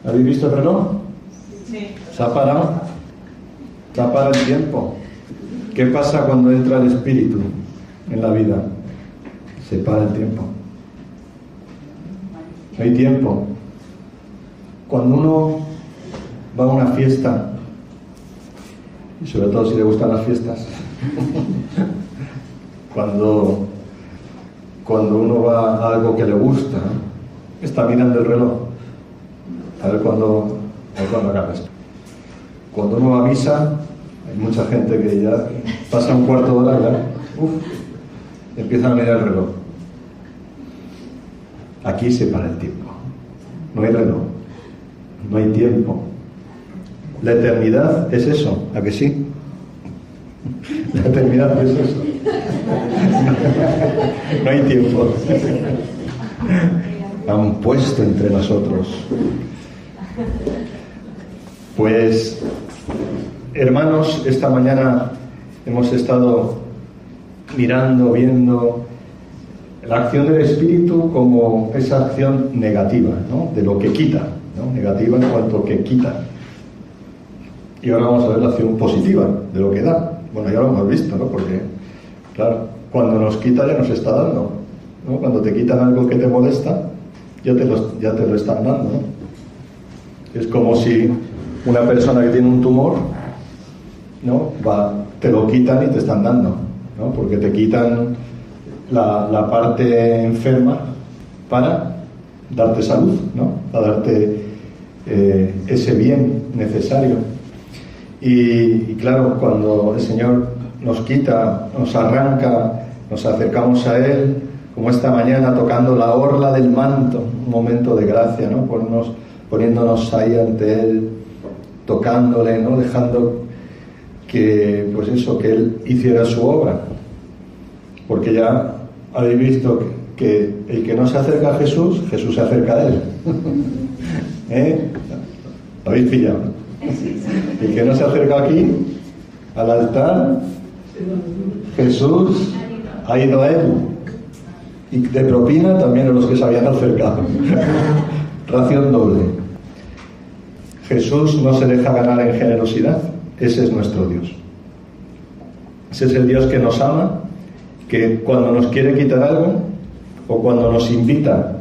¿Habéis visto el reloj? Sí. ¿Se ha parado? Se ha parado el tiempo. ¿Qué pasa cuando entra el Espíritu en la vida? Se para el tiempo. No hay tiempo. Cuando uno va a una fiesta, y sobre todo si le gustan las fiestas, cuando uno va a algo que le gusta, está mirando el reloj a ver cuándo acaba esto. Cuando uno va a misa, hay mucha gente que ya pasa un cuarto de hora, ya empiezan a mirar el reloj. Aquí se para el tiempo. No hay reloj, no hay tiempo. La eternidad es eso, ¿a que sí? La eternidad es eso. No hay tiempo. Han puesto entre nosotros. Pues, hermanos, esta mañana hemos estado viendo la acción del Espíritu como esa acción negativa, ¿no? De lo que quita, ¿no? Negativa en cuanto que quita. Y ahora vamos a ver la acción positiva de lo que da. Bueno, ya lo hemos visto, ¿no? Porque, claro, cuando nos quita ya nos está dando, ¿no? Cuando te quitan algo que te molesta, ya te lo están dando, ¿no? Es como si una persona que tiene un tumor, ¿no? Te lo quitan y te están dando, ¿no? Porque te quitan la parte enferma para darte salud, ¿no? Para darte ese bien necesario. Y claro, cuando el Señor nos quita, nos arranca, nos acercamos a Él, como esta mañana tocando la orla del manto, un momento de gracia, ¿no? Poniéndonos ahí ante Él, tocándole, ¿no? Dejando que, pues eso, que Él hiciera su obra. Porque ya habéis visto que el que no se acerca a Jesús, Jesús se acerca a Él. ¿Lo habéis pillado? El que no se acerca aquí, al altar, Jesús ha ido a Él. Y de propina también a los que se habían acercado. Ración doble. Jesús no se deja ganar en generosidad. Ese es nuestro Dios. Ese es el Dios que nos ama, que cuando nos quiere quitar algo o cuando nos invita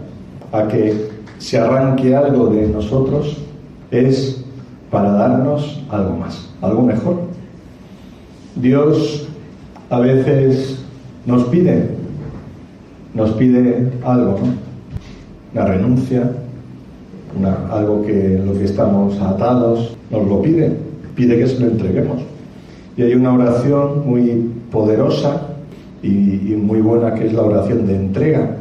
a que se arranque algo de nosotros, es para darnos algo más, algo mejor. Dios a veces nos pide algo, ¿no? Una renuncia, algo que en lo que estamos atados, nos lo pide que se lo entreguemos. Y hay una oración muy poderosa y muy buena, que es la oración de entrega,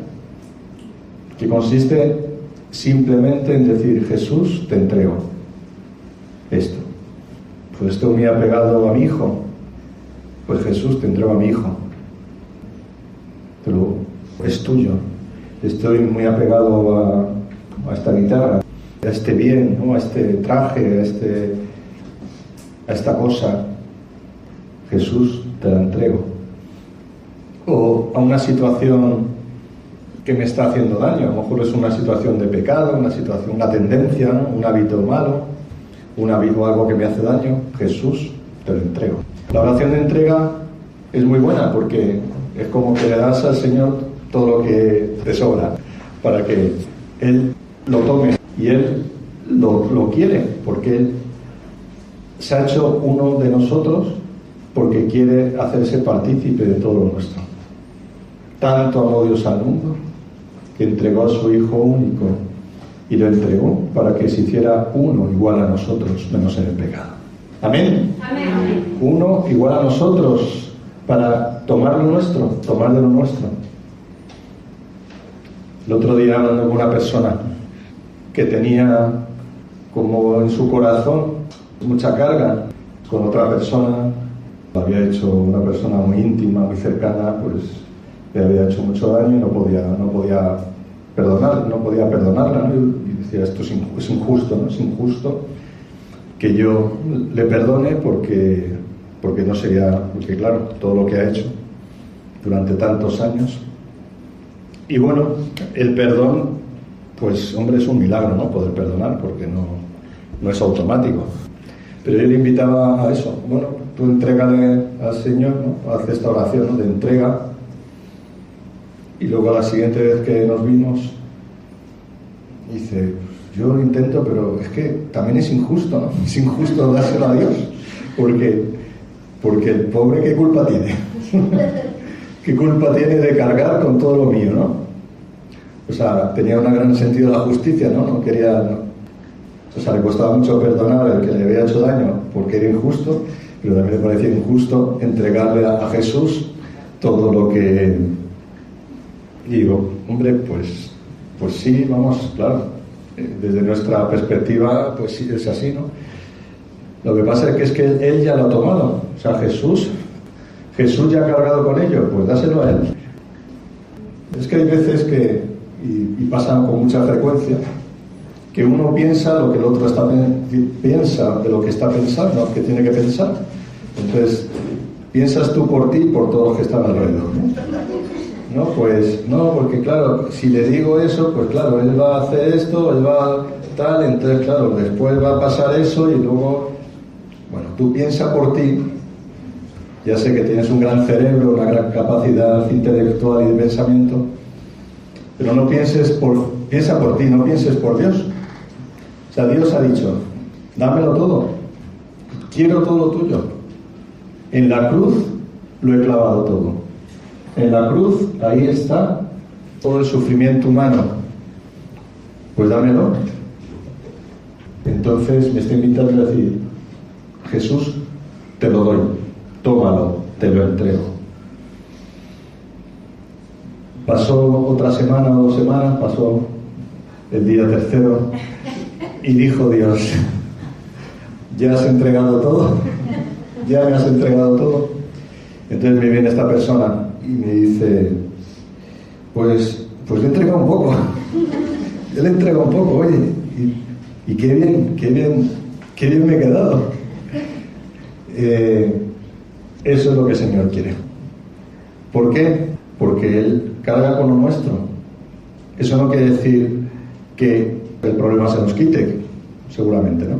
que consiste simplemente en decir: Jesús, te entrego esto. Pues estoy muy apegado a mi hijo, pues Jesús, te entrego a mi hijo, pero es tuyo. Estoy muy apegado a esta guitarra, a este bien, ¿no? A este traje, a esta cosa. Jesús, te la entrego. O a una situación que me está haciendo daño. A lo mejor es una situación de pecado, una tendencia, ¿no? Un hábito malo, o algo que me hace daño. Jesús, te lo entrego. La oración de entrega es muy buena, porque es como que le das al Señor todo lo que te sobra, para que Él lo tome. Y Él lo quiere, porque Él se ha hecho uno de nosotros, porque quiere hacerse partícipe de todo lo nuestro. Tanto amó Dios al mundo, que entregó a su Hijo único, y lo entregó para que se hiciera uno igual a nosotros, menos en el pecado. ¿Amén? Amén. Uno igual a nosotros, para tomar lo nuestro, tomar de lo nuestro. El otro día, hablando con una persona que tenía como en su corazón mucha carga con otra persona, lo había hecho una persona muy íntima, muy cercana, pues le había hecho mucho daño y no podía perdonarla, ¿no? Y decía: esto es injusto, ¿no? Es injusto que yo le perdone, porque no sería, porque claro, todo lo que ha hecho durante tantos años. Y bueno, el perdón pues hombre, es un milagro, ¿no? Poder perdonar, porque no es automático. Pero yo le invitaba a eso. Bueno, tú entrégale al Señor, ¿no? Haz esta oración, ¿no?, de entrega. Y luego a la siguiente vez que nos vimos, dice, yo lo intento, pero es que también es injusto, ¿no? Es injusto dárselo a Dios, porque el pobre, ¿qué culpa tiene? ¿Qué culpa tiene de cargar con todo lo mío, no? O sea, tenía un gran sentido de la justicia, ¿no? No quería... ¿no? O sea, le costaba mucho perdonar al que le había hecho daño porque era injusto, pero también le parecía injusto entregarle a Jesús todo lo que... Y digo, hombre, pues sí, vamos, claro, desde nuestra perspectiva, pues sí, es así, ¿no? Lo que pasa es que él ya lo ha tomado. O sea, Jesús ya ha cargado con ello, pues dáselo a él. Es que hay veces que, y pasan con mucha frecuencia, que uno piensa lo que el otro piensa de lo que está pensando, que tiene que pensar. Entonces, piensas tú por ti y por todos los que están alrededor, ¿no? No, pues no, porque claro, si le digo eso, pues claro, él va a hacer esto, él va a tal, entonces claro, después va a pasar eso y luego, bueno, tú piensa por ti. Ya sé que tienes un gran cerebro, una gran capacidad intelectual y de pensamiento, pero no piensa por ti, no pienses por Dios. O sea, Dios ha dicho, dámelo todo, quiero todo lo tuyo. En la cruz lo he clavado todo. En la cruz, ahí está todo el sufrimiento humano. Pues dámelo. Entonces me estoy invitando a decir, Jesús, te lo doy, tómalo, te lo entrego. Pasó otra semana o 2 semanas, pasó el día tercero y dijo Dios, ¿ya has entregado todo? ¿Ya me has entregado todo? Entonces me viene esta persona y me dice, pues le he entregado un poco. Yo le he entregado un poco, oye, y qué bien me he quedado. Eso es lo que el Señor quiere. ¿Por qué? Porque Él carga con lo nuestro. Eso no quiere decir que el problema se nos quite, seguramente, ¿no?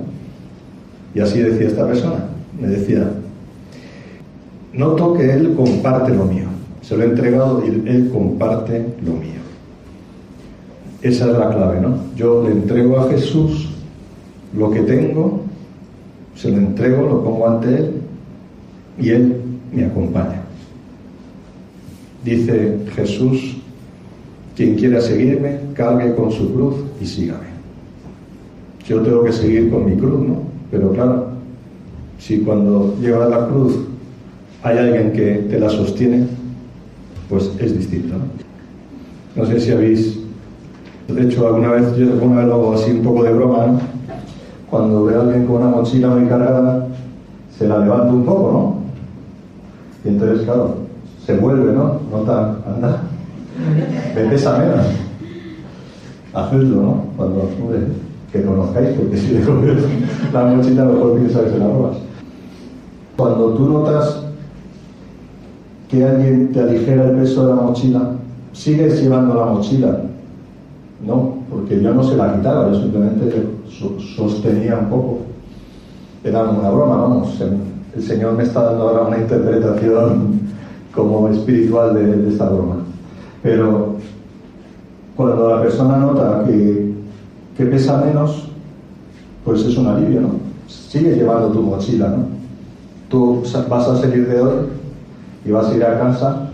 Y así decía esta persona. Me decía, noto que Él comparte lo mío. Se lo he entregado y Él comparte lo mío. Esa es la clave, ¿no? Yo le entrego a Jesús lo que tengo, se lo entrego, lo pongo ante Él y Él me acompaña. Dice Jesús, quien quiera seguirme, cargue con su cruz y sígame. Yo tengo que seguir con mi cruz, ¿no? Pero claro, si cuando llevas la cruz hay alguien que te la sostiene, pues es distinto, ¿no? No sé si habéis hecho alguna vez, yo alguna vez lo hago así un poco de broma, ¿no? Cuando veo a alguien con una mochila muy cargada, se la levanto un poco, ¿no? Y entonces, claro, se vuelve, ¿no? Nota, anda, me pesa menos. Hacedlo, ¿no? Cuando, hombre, que conozcáis, porque si le coges la mochila, mejor piensa que se la robas. Cuando tú notas que alguien te aligera el peso de la mochila, sigues llevando la mochila. No, porque yo no se la quitaba, yo simplemente sostenía un poco. Era una broma, vamos. El Señor me está dando ahora una interpretación como espiritual de esta broma. Pero cuando la persona nota que pesa menos, pues es un alivio, ¿no? Sigue llevando tu mochila, ¿no? Tú vas a salir de hoy y vas a ir a casa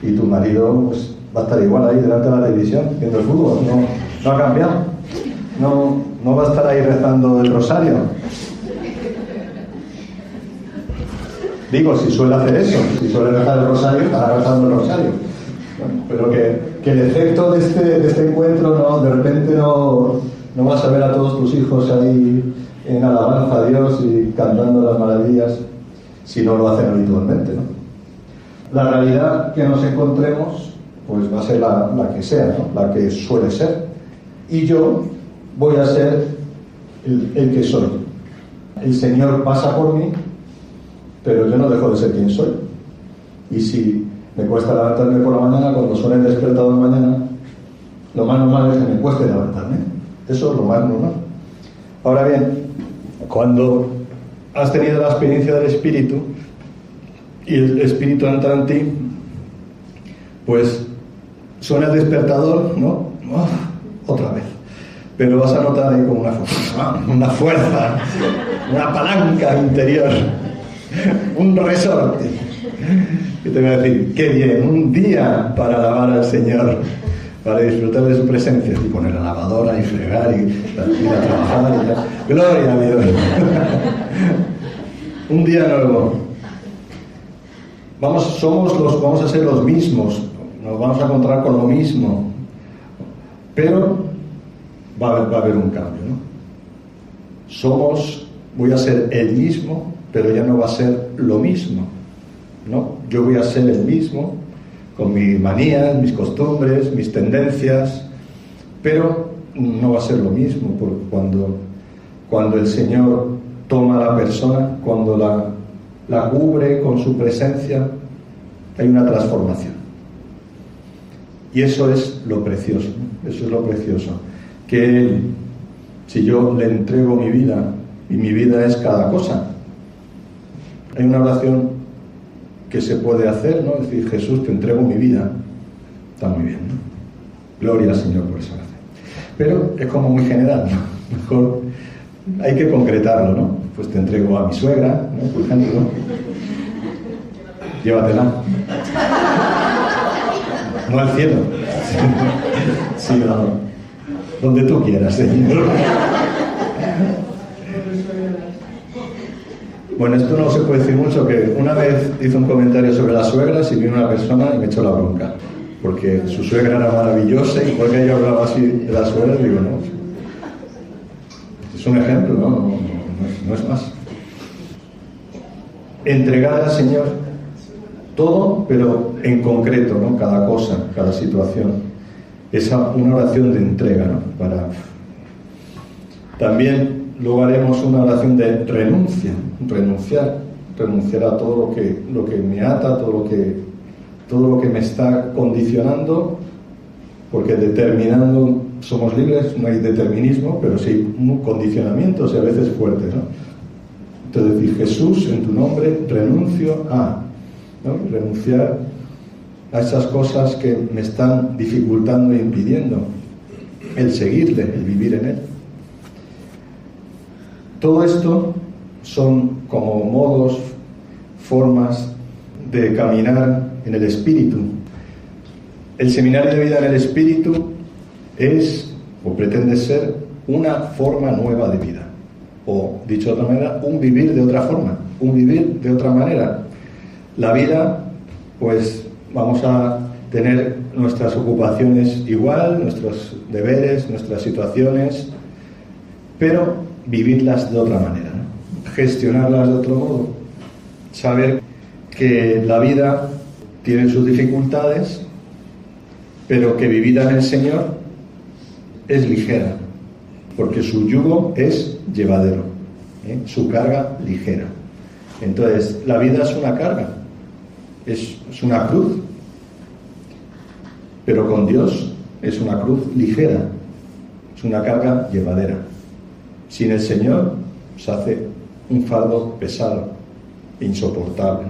y tu marido pues va a estar igual ahí delante de la televisión viendo el fútbol, no ha cambiado, no va a estar ahí rezando el rosario. Digo, si suele hacer eso, si suele rezar el rosario, estará rezando el rosario. Bueno, pero que el efecto de este encuentro, no, de repente no vas a ver a todos tus hijos ahí en alabanza a Dios y cantando las maravillas si no lo hacen habitualmente, ¿no? La realidad que nos encontremos pues va a ser la que sea, ¿no? La que suele ser, y yo voy a ser el que soy. El Señor pasa por mí, pero yo no dejo de ser quien soy. Y si me cuesta levantarme por la mañana, cuando suena el despertador mañana, lo más normal es que me cueste levantarme. Eso es lo más normal. Ahora bien, cuando has tenido la experiencia del Espíritu y el Espíritu entra en ti, pues suena el despertador, ¿no? Otra vez. Pero vas a notar ahí como una fuerza, una palanca interior, un resorte, que te voy a decir, qué bien, un día para alabar al Señor, para disfrutar de su presencia, y poner la lavadora y fregar y ir a trabajar y tal. Gloria a Dios. Un día nuevo. Vamos a ser los mismos, nos vamos a encontrar con lo mismo, pero va a haber un cambio, ¿no? Voy a ser el mismo, pero ya no va a ser lo mismo, ¿no? Yo voy a ser el mismo, con mis manías, mis costumbres, mis tendencias, pero no va a ser lo mismo, porque cuando el Señor toma a la persona, cuando la cubre con su presencia, hay una transformación. Y eso es lo precioso, ¿no? Eso es lo precioso. Que Él, si yo le entrego mi vida, y mi vida es cada cosa, hay una oración que se puede hacer, ¿no? Es decir, Jesús, te entrego mi vida. Está muy bien, ¿no? Gloria al Señor por esa oración. Pero es como muy general, ¿no? Mejor hay que concretarlo, ¿no? Pues te entrego a mi suegra, ¿no? Por ejemplo, ¿no? Llévatela. No al cielo. Sí, no. Donde tú quieras, Señor. Bueno, esto no se puede decir mucho, que una vez hice un comentario sobre las suegras y vino una persona y me echó la bronca, porque su suegra era maravillosa y porque ella hablaba así de las suegras, digo, no, es un ejemplo, no es más. Entregar al Señor todo, pero en concreto, ¿no? Cada cosa, cada situación. Es una oración de entrega, ¿no? También luego haremos una oración de renunciar a todo lo que me ata, todo lo que me está condicionando, porque determinando somos libres, no hay determinismo, pero sí condicionamientos y a veces fuertes, ¿no? Entonces decir, Jesús, en tu nombre renuncio a, ¿no? Renunciar a esas cosas que me están dificultando e impidiendo el seguirle, el vivir en Él. Todo esto son como modos, formas de caminar en el Espíritu. El seminario de vida en el Espíritu es, o pretende ser, una forma nueva de vida. O, dicho de otra manera, un vivir de otra forma, un vivir de otra manera. La vida, pues, vamos a tener nuestras ocupaciones igual, nuestros deberes, nuestras situaciones, pero vivirlas de otra manera, ¿no? Gestionarlas de otro modo. Saber que la vida tiene sus dificultades, pero que vivida en el Señor es ligera, porque su yugo es llevadero, su carga ligera. Entonces, la vida es una carga, es una cruz, pero con Dios es una cruz ligera, es una carga llevadera. Sin el Señor se hace un fardo pesado, insoportable.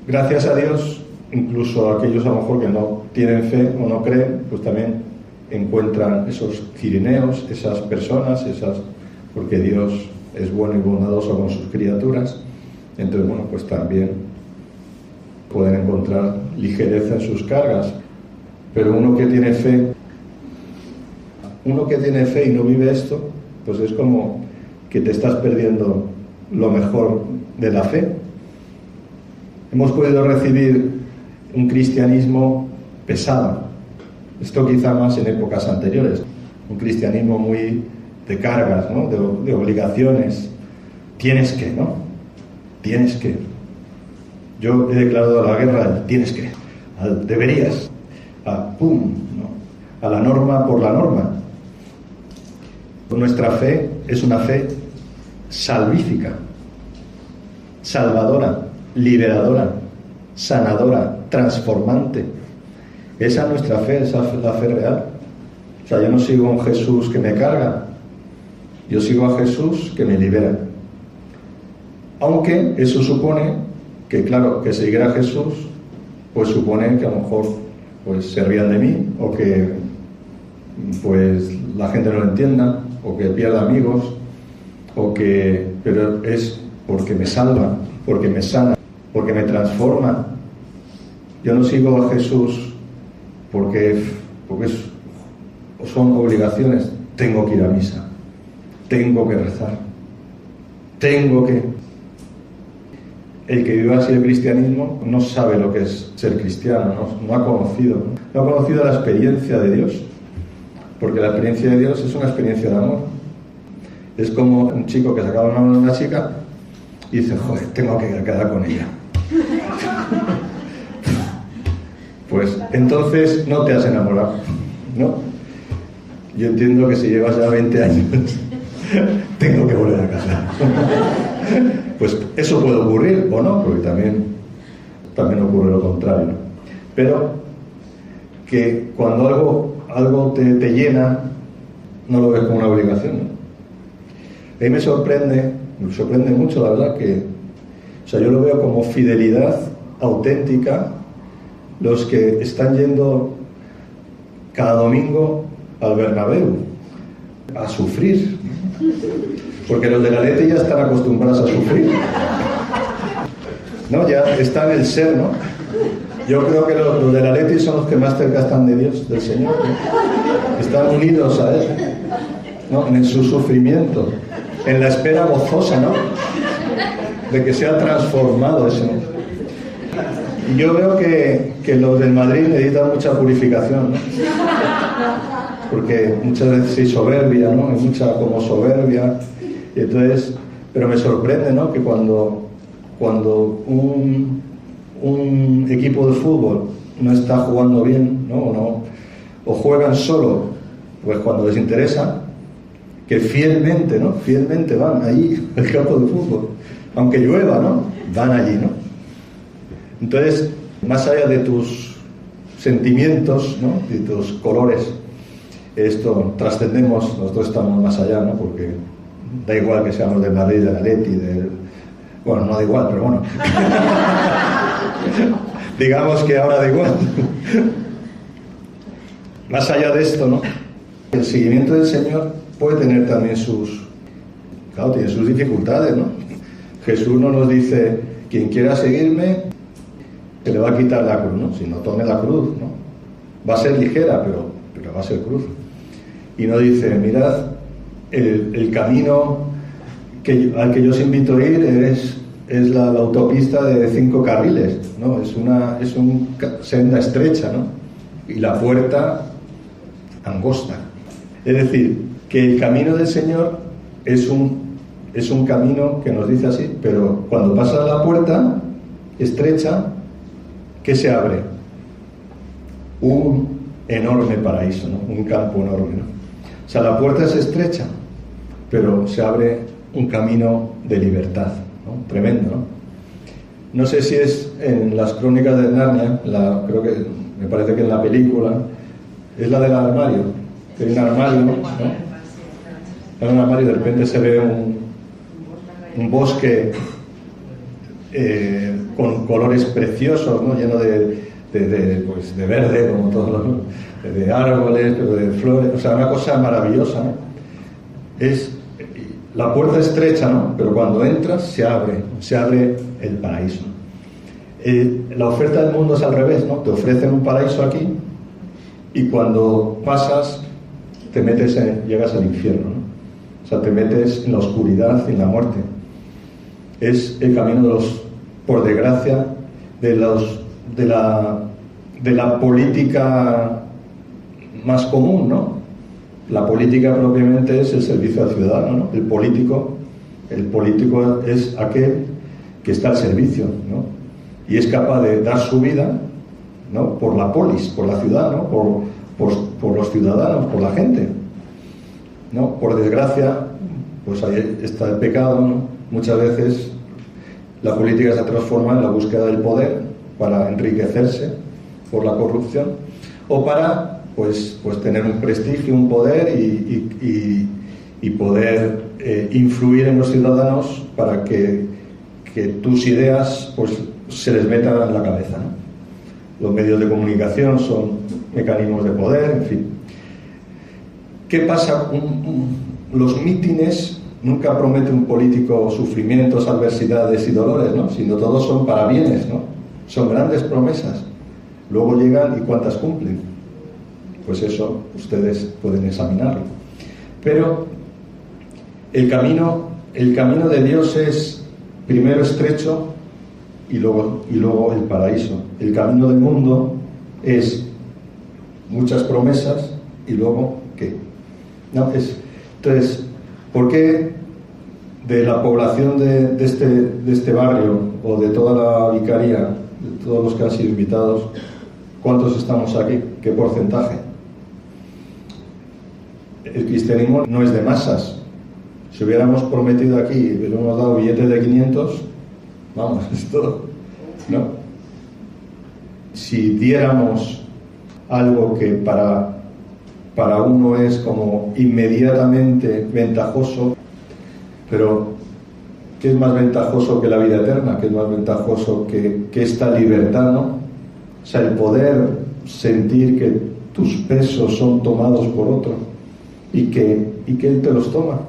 Gracias a Dios, incluso aquellos a lo mejor que no tienen fe o no creen, pues también encuentran esos cirineos, esas personas, porque Dios es bueno y bondadoso con sus criaturas. Entonces, bueno, pues también pueden encontrar ligereza en sus cargas. Pero uno que tiene fe y no vive esto, pues es como que te estás perdiendo lo mejor de la fe. Hemos podido recibir un cristianismo pesado. Esto quizá más en épocas anteriores. Un cristianismo muy de cargas, ¿no? De obligaciones. Tienes que, ¿no? Tienes que. Yo he declarado la guerra al tienes que, al deberías, a pum, ¿no? A la norma por la norma. Nuestra fe es una fe salvífica, salvadora, liberadora, sanadora, transformante. Esa es nuestra fe, esa es la fe real. O sea, yo no sigo a un Jesús que me carga, yo sigo a Jesús que me libera. Aunque eso supone que, claro, que seguir a Jesús, pues supone que a lo mejor pues se rían de mí, o que pues la gente no lo entienda, o que pierda amigos, pero es porque me salva, porque me sana, porque me transforma. Yo no sigo a Jesús porque son obligaciones. Tengo que ir a misa, tengo que rezar, El que vive así el cristianismo no sabe lo que es ser cristiano, no ha conocido la experiencia de Dios, porque la experiencia de Dios es una experiencia de amor. Es como un chico que se acaba enamorando de una chica y dice, joder, tengo que quedar con ella. Pues entonces no te has enamorado, ¿no? Yo entiendo que si llevas ya 20 años, tengo que volver a casa. Pues eso puede ocurrir o no, porque también ocurre lo contrario, ¿no? Pero que cuando algo te llena, no lo ves como una obligación, ¿no? A mí me sorprende mucho, la verdad, yo lo veo como fidelidad auténtica los que están yendo cada domingo al Bernabéu a sufrir, porque los del Atleti ya están acostumbrados a sufrir, ¿no? Ya está en el ser, ¿no? Yo creo que los del Atleti son los que más cerca están de Dios, del Señor, ¿no? Están unidos a Él, ¿no? En su sufrimiento, en la espera gozosa, ¿no? De que sea transformado ese. Y yo veo que los del Madrid necesitan mucha purificación, ¿no? Porque muchas veces hay soberbia, ¿no? Hay mucha como soberbia. Y entonces, pero me sorprende, ¿no? Que cuando un equipo de fútbol no está jugando bien, ¿no? O juegan solo, pues cuando les interesa, que fielmente van allí al campo de fútbol, aunque llueva, ¿no? Van allí, ¿no? Entonces, más allá de tus sentimientos, ¿no? De tus colores, esto trascendemos, nosotros estamos más allá, ¿no? Porque da igual que seamos del Madrid, del Atleti, bueno, no da igual, pero bueno. Digamos que ahora da igual. Más allá de esto, ¿no? El seguimiento del Señor puede tener también tiene sus dificultades, ¿no? Jesús no nos dice, quien quiera seguirme, se le va a quitar la cruz, ¿no? Si no, tome la cruz, ¿no? Va a ser ligera, pero va a ser cruz. Y no dice, mirad, el camino al que yo os invito a ir es la autopista de 5 carriles, ¿no? Es una senda estrecha, ¿no? Y la puerta angosta. Es decir, que el camino del Señor es un camino que nos dice así, pero cuando pasa la puerta estrecha, ¿qué se abre? Un enorme paraíso, ¿no? Un campo enorme, ¿no? O sea, la puerta es estrecha, pero se abre un camino de libertad, ¿no? Tremendo, ¿no? No sé si es en las crónicas de Narnia, creo que me parece que en la película es la del armario, que hay un armario, ¿no? Hay un armario y de repente se ve un bosque con colores preciosos, ¿no? Lleno de verde, como todos de árboles, pero de flores, o sea, una cosa maravillosa, ¿no? Es la puerta estrecha, ¿no? Pero cuando entras se abre el paraíso. La oferta del mundo es al revés, ¿no? Te ofrecen un paraíso aquí y cuando pasas llegas al infierno, ¿no? O sea, te metes en la oscuridad y en la muerte. Es el camino por desgracia, de la política más común, ¿no? La política propiamente es el servicio al ciudadano, ¿no? El político es aquel que está al servicio, ¿no? Y es capaz de dar su vida, ¿no? Por la polis, por la ciudad, ¿no? Por los ciudadanos, por la gente, ¿no? Por desgracia, pues ahí está el pecado, ¿no? Muchas veces la política se transforma en la búsqueda del poder para enriquecerse por la corrupción. o para pues tener un prestigio, un poder y poder influir en los ciudadanos para que tus ideas pues se les metan en la cabeza, ¿no? Los medios de comunicación son mecanismos de poder, en fin. ¿Qué pasa? Los mítines nunca promete un político sufrimientos, adversidades y dolores, ¿no? Sino todos son para bienes, ¿no? Son grandes promesas. Luego llegan y ¿cuántas cumplen? Pues eso ustedes pueden examinarlo. Pero el camino de Dios es primero estrecho y luego el paraíso. El camino del mundo es muchas promesas y luego ¿qué? No, entonces, ¿por qué de la población de este barrio o de toda la vicaría, de todos los que han sido invitados, cuántos estamos aquí? ¿Qué porcentaje? El cristianismo no es de masas. Si hubiéramos prometido aquí, hubiéramos dado billetes de 500, vamos, esto, ¿no? Si diéramos algo que para uno es como inmediatamente ventajoso, pero ¿qué es más ventajoso que la vida eterna? ¿Qué es más ventajoso que esta libertad, ¿no? O sea, el poder sentir que tus pesos son tomados por otro y que Él te los toma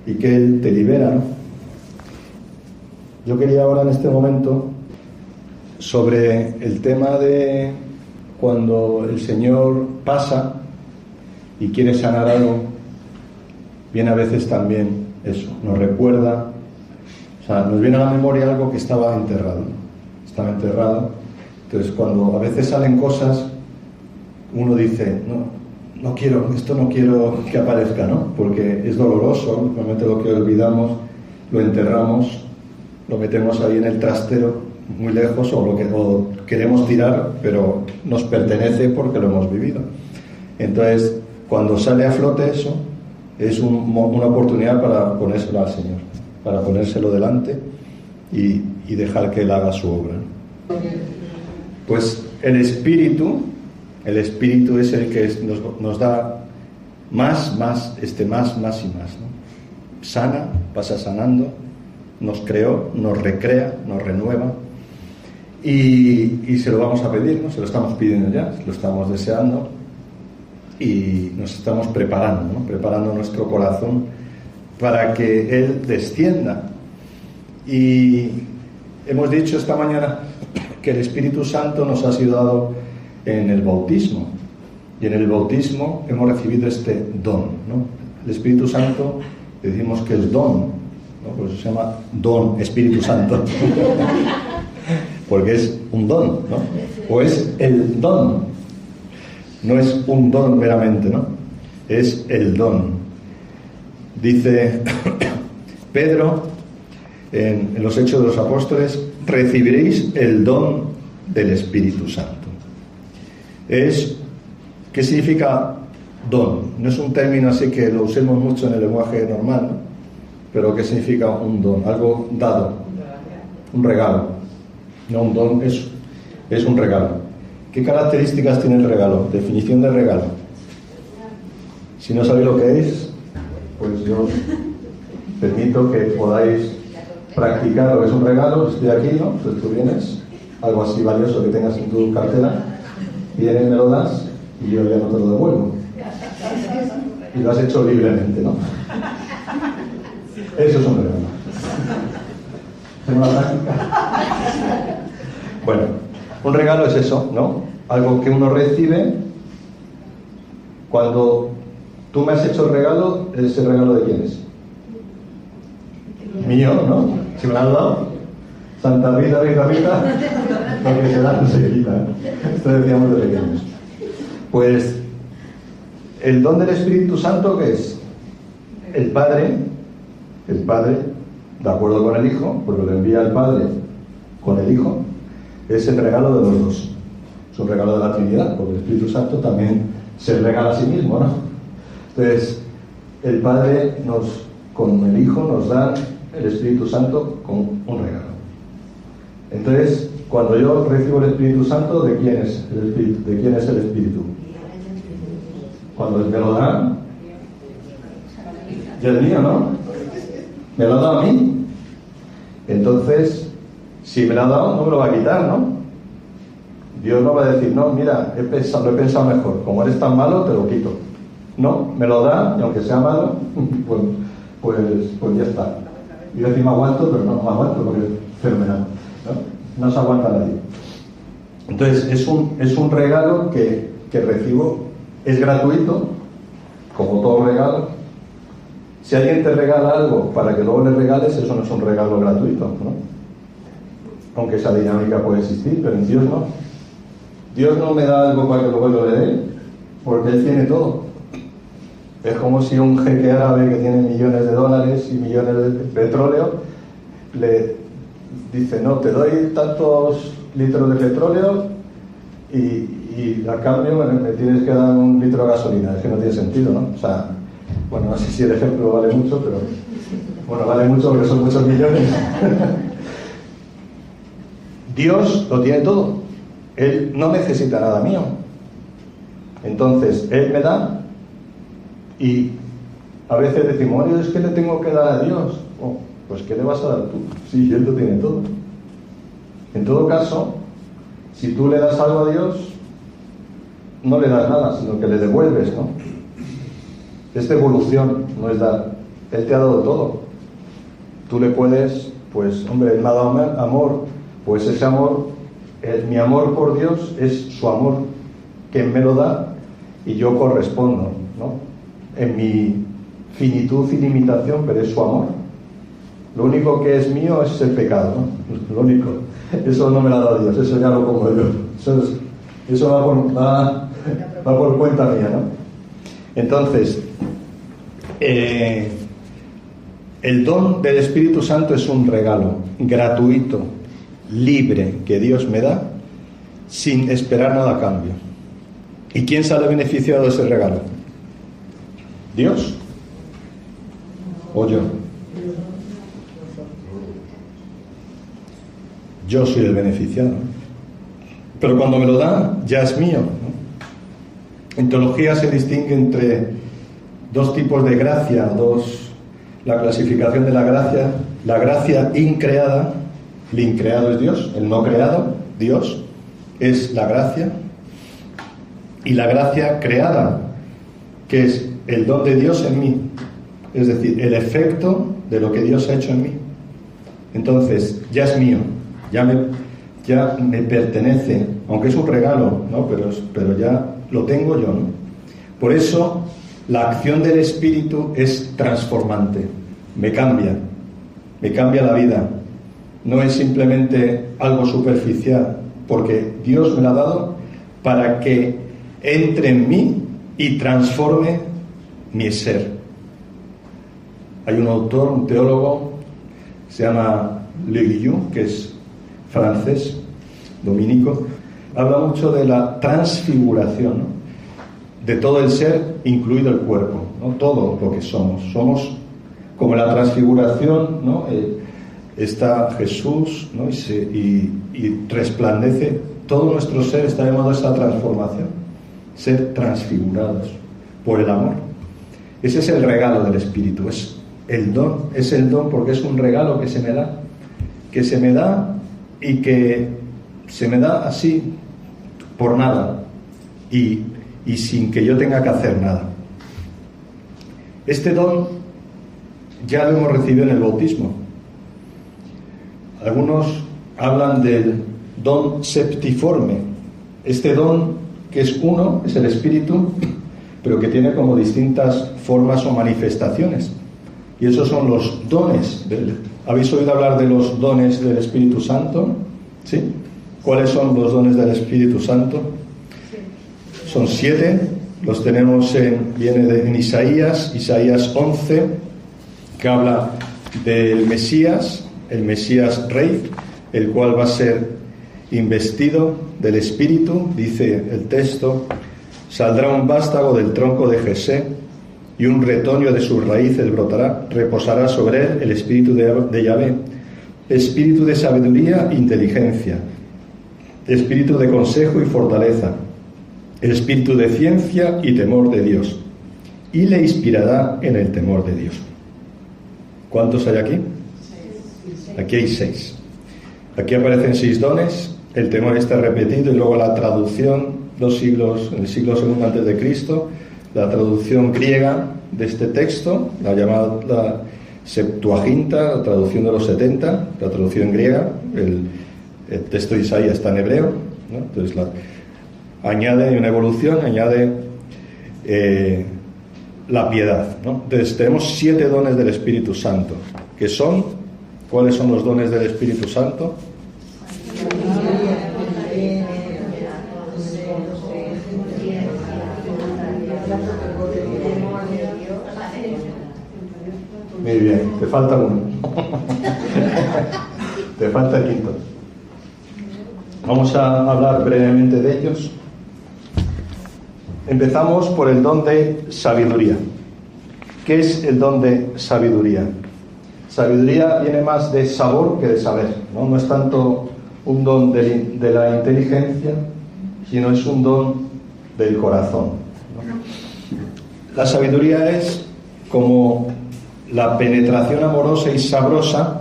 y que Él te libera, ¿no? Yo quería ahora en este momento sobre el tema de cuando el Señor pasa y quiere sanar algo, viene a veces también eso, nos recuerda, o sea, nos viene a la memoria algo que estaba enterrado, ¿no? Estaba enterrado. Entonces cuando a veces salen cosas, uno dice, no quiero, esto no quiero que aparezca, ¿no? Porque es doloroso, normalmente lo que olvidamos lo enterramos, lo metemos ahí en el trastero, muy lejos, o queremos tirar, pero nos pertenece porque lo hemos vivido. Entonces, cuando sale a flote eso, es una oportunidad para ponérselo al Señor, para ponérselo delante y dejar que Él haga su obra, ¿no? Pues el Espíritu es el que nos da más y más, ¿no? Sana, pasa sanando, nos creó, nos recrea, nos renueva y se lo vamos a pedir, ¿no? Se lo estamos pidiendo ya, lo estamos deseando y nos estamos preparando, ¿no? Preparando nuestro corazón para que Él descienda. Y hemos dicho esta mañana que el Espíritu Santo nos ha sido dado en el bautismo, y en el bautismo hemos recibido este don, ¿no? El Espíritu Santo decimos que es don, ¿no? Por eso se llama don Espíritu Santo porque es un don, ¿no? O es el don, no es un don meramente, ¿no? Es el don. Dice Pedro en los Hechos de los Apóstoles: recibiréis el don del Espíritu Santo. ¿Qué significa don? No es un término así que lo usemos mucho en el lenguaje normal, ¿no? Pero ¿qué significa un don? Algo dado, un regalo. No, un don es un regalo. ¿Qué características tiene el regalo? Definición de regalo. Si no sabéis lo que es, pues yo os permito que podáis practicar lo que es un regalo. Estoy aquí, ¿no? Entonces tú vienes, algo así valioso que tengas en tu cartera, vienes, me lo das y yo ya no te lo devuelvo. Y lo has hecho libremente, ¿no? Eso es un regalo. ¿Hacemos la práctica? Bueno, un regalo es eso, ¿no? Algo que uno recibe. Cuando tú me has hecho el regalo, ¿ese regalo de quién es? Mío, ¿no? Si me lo has dado. Santa Rita, lo que se da no se quita, ¿eh? Esto decíamos de pequeños. Pues el don del Espíritu Santo, ¿qué es? El Padre, de acuerdo con el Hijo, porque lo envía el Padre con el Hijo, es el regalo de los dos. Es un regalo de la Trinidad, porque el Espíritu Santo también se regala a sí mismo, ¿no? Entonces, el Padre con el Hijo nos da el Espíritu Santo con un regalo. Entonces, cuando yo recibo el Espíritu Santo, ¿de quién es el Espíritu? ¿De quién es el Espíritu? Cuando me lo dan, ya es mío, ¿no? Me lo ha dado a mí. Entonces, si me lo ha dado, no me lo va a quitar, ¿no? Dios no va a decir, no, mira, lo he pensado mejor, como eres tan malo, te lo quito. No, me lo da, y aunque sea malo, pues ya está. Y yo encima aguanto, pero no me aguanto porque es fenomenal, no se aguanta nadie. Entonces, es un regalo que recibo, es gratuito, como todo regalo. Si alguien te regala algo para que luego le regales, eso no es un regalo gratuito, ¿no? Aunque esa dinámica puede existir, pero en Dios no. Dios no me da algo para que luego lo le dé, porque Él tiene todo. Es como si un jeque árabe que tiene millones de dólares y millones de petróleo le dice, no, te doy tantos litros de petróleo y a cambio me tienes que dar un litro de gasolina. Es que no tiene sentido, ¿no? O sea, bueno, no sé si el ejemplo vale mucho, pero bueno, vale mucho porque son muchos millones. Dios lo tiene todo. Él no necesita nada mío. Entonces, Él me da. Y a veces decimos, oye, es que le tengo que dar a Dios. Oh, pues ¿qué le vas a dar tú? Sí, Él lo tiene todo. En todo caso, si tú le das algo a Dios, no le das nada, sino que le devuelves, ¿no? Es devolución, no es dar. Él te ha dado todo. Tú le puedes, pues, hombre, Él me ha dado amor, pues ese amor, mi amor por Dios es su amor, que me lo da y yo correspondo, ¿no? En mi finitud y limitación, pero es su amor. Lo único que es mío es el pecado, ¿no? Lo único. Eso no me lo ha dado Dios, eso ya lo pongo yo. Eso va por cuenta mía, ¿no? Entonces, el don del Espíritu Santo es un regalo gratuito, libre, que Dios me da, sin esperar nada a cambio. ¿Y quién sale beneficiado de ese regalo? ¿Dios o yo? Yo soy el beneficiado, pero cuando me lo dan ya es mío, ¿no? En teología se distingue entre dos tipos de gracia, la clasificación de la gracia increada. El increado es Dios, el no creado, Dios, es la gracia, y la gracia creada, que es el don de Dios en mí, es decir, el efecto de lo que Dios ha hecho en mí. Entonces, ya es mío, ya me pertenece, aunque es un regalo, ¿no? Pero ya lo tengo yo, ¿no? Por eso, la acción del Espíritu es transformante, me cambia la vida. No es simplemente algo superficial, porque Dios me lo ha dado para que entre en mí y transforme mi ser. Hay un autor, un teólogo, se llama Le Guillou, que es francés, dominico, habla mucho de la transfiguración, ¿no? De todo el ser, incluido el cuerpo, ¿no? Todo lo que somos. Somos como la transfiguración, ¿no? Está Jesús, ¿no? y resplandece. Todo nuestro ser está llamado a esa transformación, ser transfigurados por el amor. Ese es el regalo del Espíritu, es el don porque es un regalo que se me da y que se me da así, por nada, y sin que yo tenga que hacer nada. Este don ya lo hemos recibido en el bautismo. Algunos hablan del don septiforme. Este don, que es uno, es el Espíritu, pero que tiene como distintas formas o manifestaciones. Y esos son los dones. ¿Habéis oído hablar de los dones del Espíritu Santo? ¿Sí? ¿Cuáles son los dones del Espíritu Santo? Son 7. Los tenemos en Isaías 11, que habla del Mesías, el Mesías Rey, el cual va a ser investido del Espíritu. Dice el texto: saldrá un vástago del tronco de Jesé, y un retoño de sus raíces brotará, reposará sobre él el espíritu de Yahvé, espíritu de sabiduría e inteligencia, espíritu de consejo y fortaleza, espíritu de ciencia y temor de Dios, y le inspirará en el temor de Dios. ¿Cuántos hay aquí? 6. Aquí hay 6. Aquí aparecen 6 dones, el temor está repetido y luego la traducción, en el siglo II antes de Cristo, la traducción griega de este texto, la llamada la Septuaginta, la traducción de los 70, la traducción griega, el texto de Isaías está en hebreo, ¿no? Entonces añade una evolución, añade la piedad, ¿no? Entonces tenemos 7 dones del Espíritu Santo, que son, ¿cuáles son los dones del Espíritu Santo? Muy bien, te falta uno. Te falta el quinto. Vamos a hablar brevemente de ellos. Empezamos por el don de sabiduría. ¿Qué es el don de sabiduría? Sabiduría viene más de sabor que de saber, ¿no? No es tanto un don de la inteligencia, sino es un don del corazón, ¿no? La sabiduría es como la penetración amorosa y sabrosa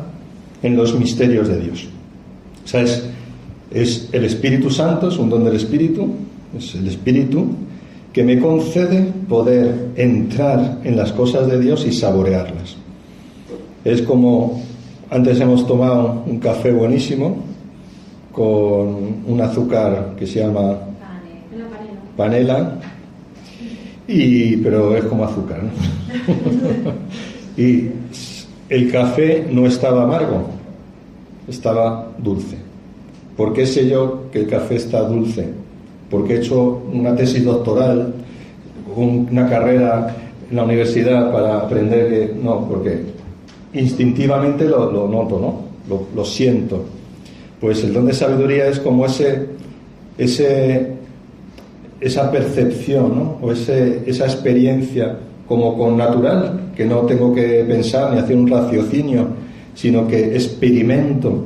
en los misterios de Dios. O sea, es el Espíritu Santo, es un don del Espíritu, es el Espíritu que me concede poder entrar en las cosas de Dios y saborearlas. Es como, antes hemos tomado un café buenísimo con un azúcar que se llama panela, pero es como azúcar, ¿no? Y el café no estaba amargo, estaba dulce. ¿Por qué sé yo que el café está dulce? Porque he hecho una tesis doctoral, una carrera en la universidad para aprender que... No, porque instintivamente lo noto, ¿no? Lo siento. Pues el don de sabiduría es como esa percepción, ¿no? O esa experiencia como con natural, que no tengo que pensar ni hacer un raciocinio, sino que experimento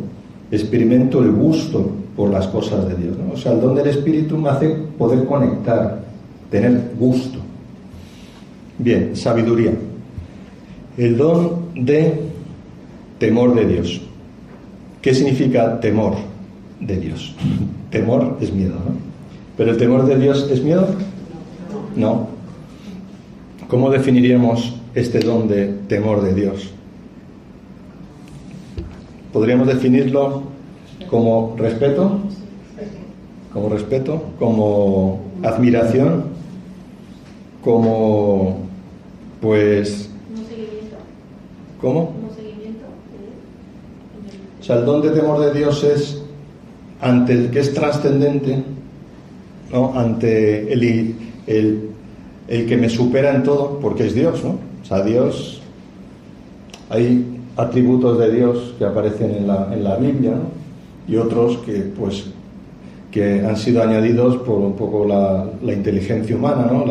el gusto por las cosas de Dios, ¿no? O sea, el don del Espíritu me hace poder conectar, tener gusto. Bien, sabiduría. El don de temor de Dios. ¿Qué significa temor de Dios? Temor es miedo, ¿no? ¿Pero el temor de Dios es miedo? No. ¿Cómo definiríamos este don de temor de Dios? ¿Podríamos definirlo como respeto? Como respeto, como admiración, como, pues... ¿Cómo? O sea, el don de temor de Dios es ante el que es trascendente, ¿no? Ante el que me supera en todo, porque es Dios, ¿no? O sea, Dios, hay atributos de Dios que aparecen en la Biblia, ¿no? Y otros que han sido añadidos por un poco la inteligencia humana, ¿no?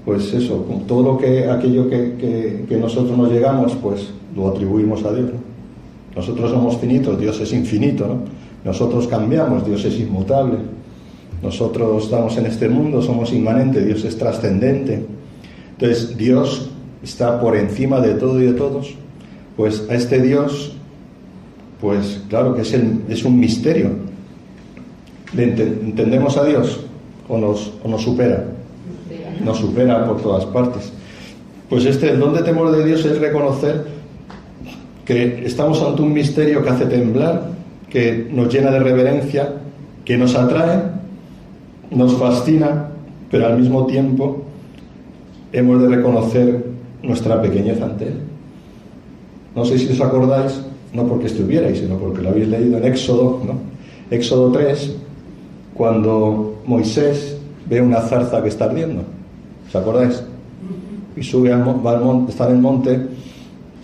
Pues eso, con todo aquello que nosotros nos llegamos, pues lo atribuimos a Dios, ¿no? Nosotros somos finitos, Dios es infinito, ¿no? Nosotros cambiamos, Dios es inmutable. Nosotros estamos en este mundo, somos inmanentes, Dios es trascendente. Entonces, Dios está por encima de todo y de todos. Pues a este Dios, pues claro que es un misterio. ¿Entendemos a Dios o nos supera? Nos supera por todas partes. Pues el don de temor de Dios es reconocer que estamos ante un misterio que hace temblar, que nos llena de reverencia, que nos atrae, nos fascina, pero al mismo tiempo hemos de reconocer nuestra pequeñez ante Él. No sé si os acordáis, no porque estuvierais, sino porque lo habéis leído en Éxodo, ¿no? Éxodo 3, cuando Moisés ve una zarza que está ardiendo. ¿Os acordáis? Y sube está en el monte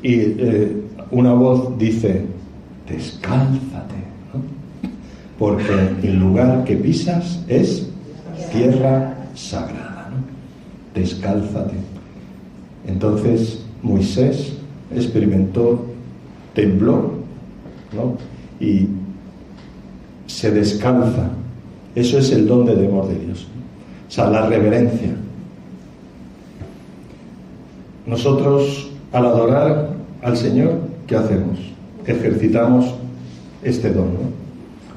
y una voz dice: descálzate, ¿no? Porque el lugar que pisas es tierra sagrada, ¿no? Descálzate. Entonces Moisés experimentó temblor, ¿no? Y se descalza Eso es el don de temor de Dios. O sea, la reverencia. Nosotros, al adorar al Señor, ¿qué hacemos? Ejercitamos este don, ¿no?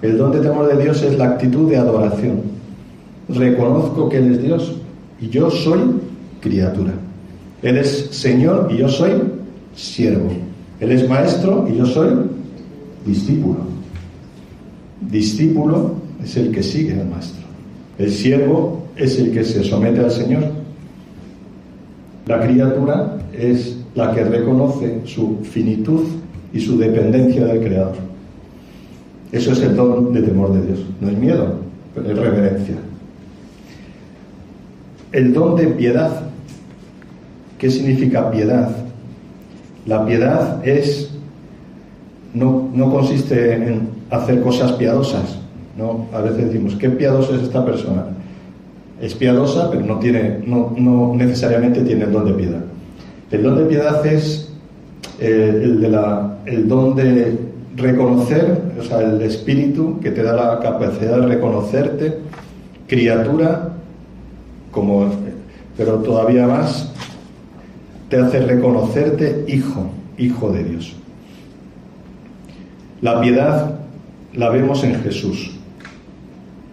El don de temor de Dios es la actitud de adoración. Reconozco que Él es Dios y yo soy criatura. Él es Señor y yo soy siervo. Él es maestro y yo soy discípulo. Discípulo es el que sigue al maestro. El siervo es el que se somete al Señor. La criatura es la que reconoce su finitud y su dependencia del Creador. Eso es el don de temor de Dios. No es miedo, pero es reverencia. El don de piedad. ¿Qué significa piedad? La piedad no consiste en hacer cosas piadosas, ¿no? A veces decimos, ¿qué piadosa es esta persona? Es piadosa, pero no necesariamente tiene el don de piedad. El don de piedad es el don de reconocer, o sea, el espíritu que te da la capacidad de reconocerte criatura, pero todavía más te hace reconocerte hijo de Dios. La piedad la vemos en Jesús.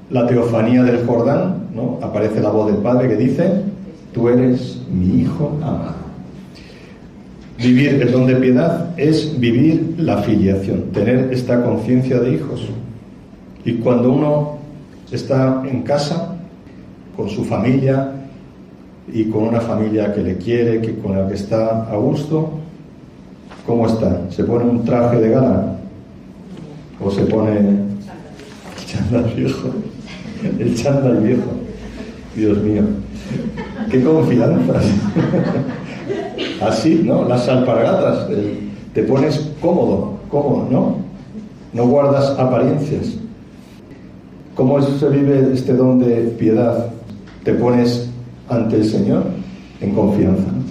La teofanía del Jordán, ¿no? Aparece la voz del Padre que dice, tú eres mi Hijo amado. Vivir el don de piedad es vivir la filiación, tener esta conciencia de hijos. Y cuando uno está en casa, con su familia, y con una familia que le quiere, con la que está a gusto, ¿cómo está? ¿Se pone un traje de gala? ¿O se pone el chándal viejo? El chándal viejo. Dios mío. ¡Qué confianzas! Así, ¿no? Las alpargatas. Te pones cómodo, ¿no? No guardas apariencias. ¿Cómo se vive este don de piedad? Te pones ante el Señor en confianza, ¿no?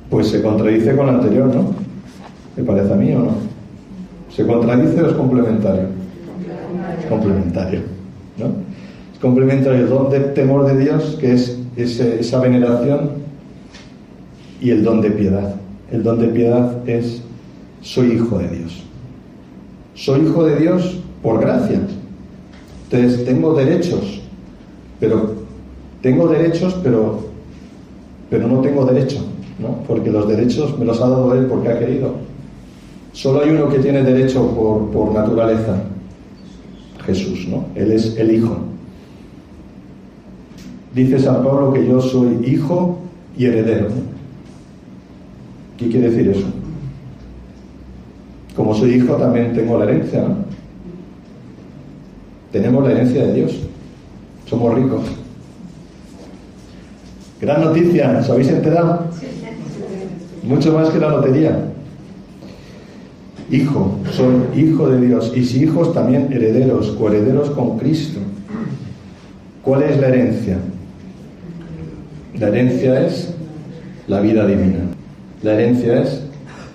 Pues se contradice con lo anterior, ¿no? ¿Me parece a mí o no? ¿Se contradice o es complementario? Es complementario, ¿no? Es complementario el don de temor de Dios, que es esa veneración, y el don de piedad. El don de piedad es soy hijo de Dios. Soy hijo de Dios por gracia. Entonces tengo derechos, pero no tengo derecho, ¿no? Porque los derechos me los ha dado Él porque ha querido. Solo hay uno que tiene derecho por naturaleza, Jesús, ¿no? Él es el Hijo. Dice San Pablo que yo soy hijo y heredero, ¿no? ¿Qué quiere decir eso? Como soy hijo también tengo la herencia, ¿no? Tenemos la herencia de Dios. Somos ricos. Gran noticia, ¿os habéis enterado? Mucho más que la lotería. Hijo, soy hijo de Dios. Y si hijos, también herederos, coherederos con Cristo. ¿Cuál es la herencia? La herencia es la vida divina. La herencia es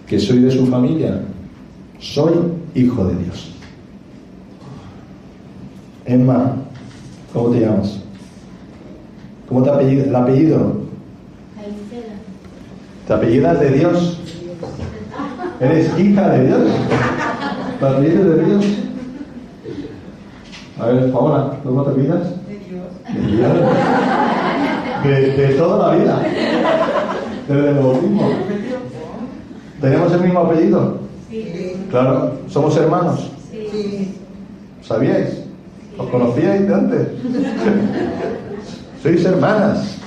que soy de su familia. Soy hijo de Dios. Emma, ¿cómo te llamas? ¿Cómo te apellidas? ¿El apellido? ¿Te apellidas de Dios? ¿Eres hija de Dios? ¿Tu apellido de Dios? A ver, Paola, ¿cómo te apellidas? De Dios. De toda la vida. Desde el bautismo. ¿Tenemos el mismo apellido? Sí. Claro, ¿somos hermanos? Sí. ¿Sabíais? ¿Os conocíais de antes? Sois hermanas.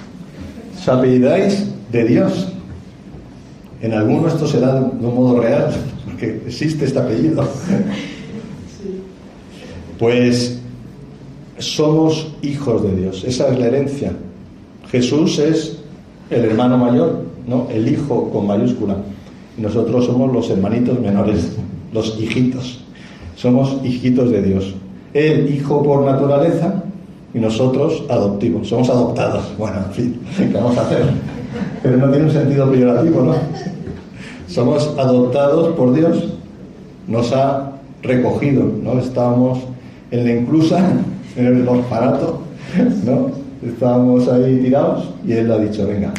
Os apellidáis de Dios. En algunos esto será de un modo real, porque existe este apellido. Pues somos hijos de Dios. Esa es la herencia. Jesús es el hermano mayor, ¿no? El hijo con mayúscula. Nosotros somos los hermanitos menores, los hijitos. Somos hijitos de Dios. Él, hijo por naturaleza, y nosotros adoptivos. Somos adoptados. Bueno, en fin, ¿qué vamos a hacer? Pero no tiene un sentido peyorativo, ¿no? Somos adoptados por Dios. Nos ha recogido, ¿no? Estábamos en la inclusa, en el orfanato, ¿no? Estábamos ahí tirados y él ha dicho, venga,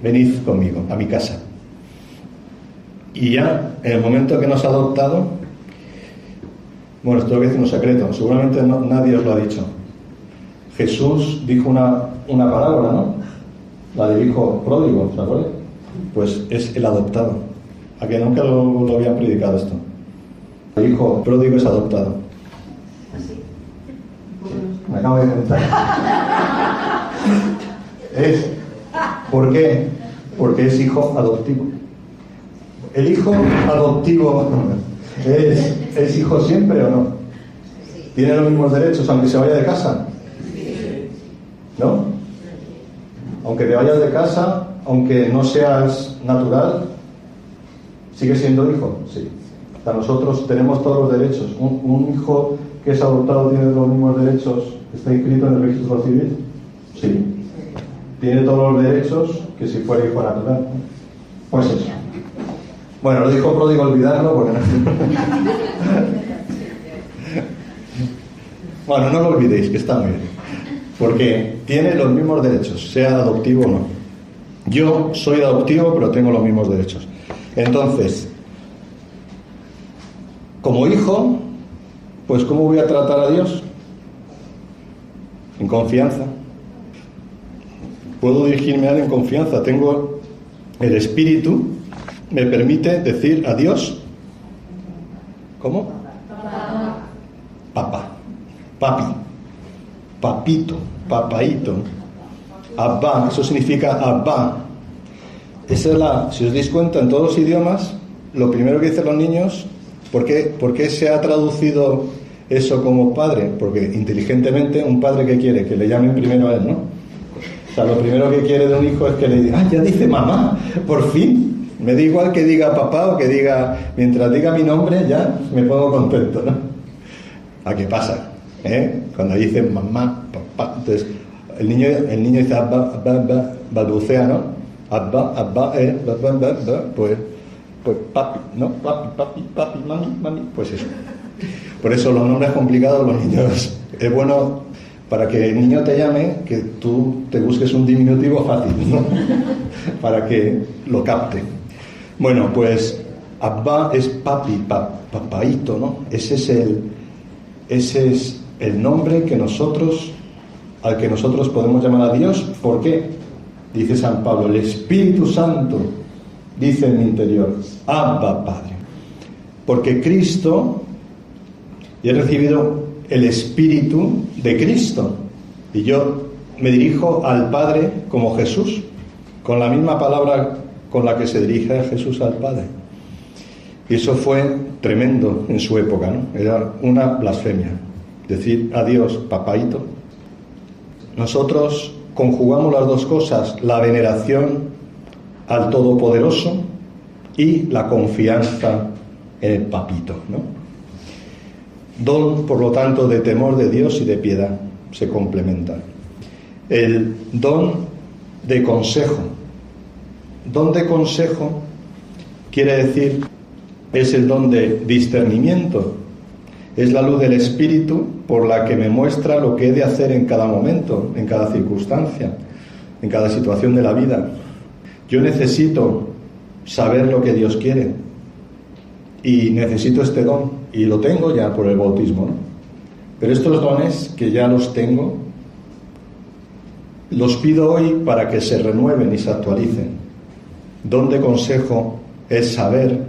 venid conmigo a mi casa. Y ya, en el momento que nos ha adoptado, bueno, esto es un secreto, seguramente nadie os lo ha dicho. Jesús dijo una parábola, ¿no? La del hijo pródigo, ¿se acuerdan? Pues es el adoptado. ¿A que nunca lo habían predicado esto? El hijo pródigo es adoptado. Me acabo de contar. ¿Por qué? Porque es hijo adoptivo. ¿El hijo adoptivo es hijo siempre o no? ¿Tiene los mismos derechos aunque se vaya de casa? ¿No? Aunque te vayas de casa, aunque no seas natural, ¿sigue siendo hijo? Sí. O sea, nosotros tenemos todos los derechos. ¿Un hijo que es adoptado tiene los mismos derechos? ¿Está inscrito en el registro civil? Sí. ¿Tiene todos los derechos que si fuera hijo natural? Pues eso. Bueno, lo dijo pródigo, olvidarlo porque no. Bueno, no lo olvidéis, que está muy bien. Porque tiene los mismos derechos, sea adoptivo o no. Yo soy adoptivo, pero tengo los mismos derechos. Entonces, como hijo, pues ¿cómo voy a tratar a Dios? En confianza. Puedo dirigirme a Él en confianza. Tengo el Espíritu, me permite decir a Dios, ¿cómo? Papá, papi, papito, papaito, Abba, eso significa Abba. Esa es si os dais cuenta, en todos los idiomas, lo primero que dicen los niños, ¿por qué se ha traducido eso como padre? Porque inteligentemente un padre que quiere que le llamen primero a él, ¿no? O sea, lo primero que quiere de un hijo es que le diga, ya dice mamá, por fin. Me da igual que diga papá o que diga, mientras diga mi nombre ya me pongo contento, ¿no? ¿A qué pasa? Cuando dicen mamá, papá, entonces el niño dice abba, abba, abba, balbucea, ¿no? Abba, abba, pues papi, ¿no? Papi, mami, pues eso. Por eso los nombres complicados los niños, es bueno para que el niño te llame, que tú te busques un diminutivo fácil, ¿no? Para que lo capte. Bueno, pues Abba es papi, papaito, ¿no? Ese es el nombre al que nosotros podemos llamar a Dios. ¿Por qué? Dice San Pablo, el Espíritu Santo dice en mi interior, Abba, Padre. Porque Cristo, y he recibido el Espíritu de Cristo, y yo me dirijo al Padre como Jesús, con la misma palabra con la que se dirige Jesús al Padre. Y eso fue tremendo en su época, ¿no? Era una blasfemia. Decir a Dios, papaito. Nosotros conjugamos las dos cosas, la veneración al Todopoderoso y la confianza en el papito, ¿no? Don, por lo tanto, de temor de Dios y de piedad se complementan. El don de consejo. Don de consejo quiere decir, es el don de discernimiento. Es la luz del Espíritu por la que me muestra lo que he de hacer en cada momento, en cada circunstancia, en cada situación de la vida. Yo necesito saber lo que Dios quiere y necesito este don, y lo tengo ya por el bautismo, ¿no? Pero estos dones que ya los tengo, los pido hoy para que se renueven y se actualicen. Don de consejo es saber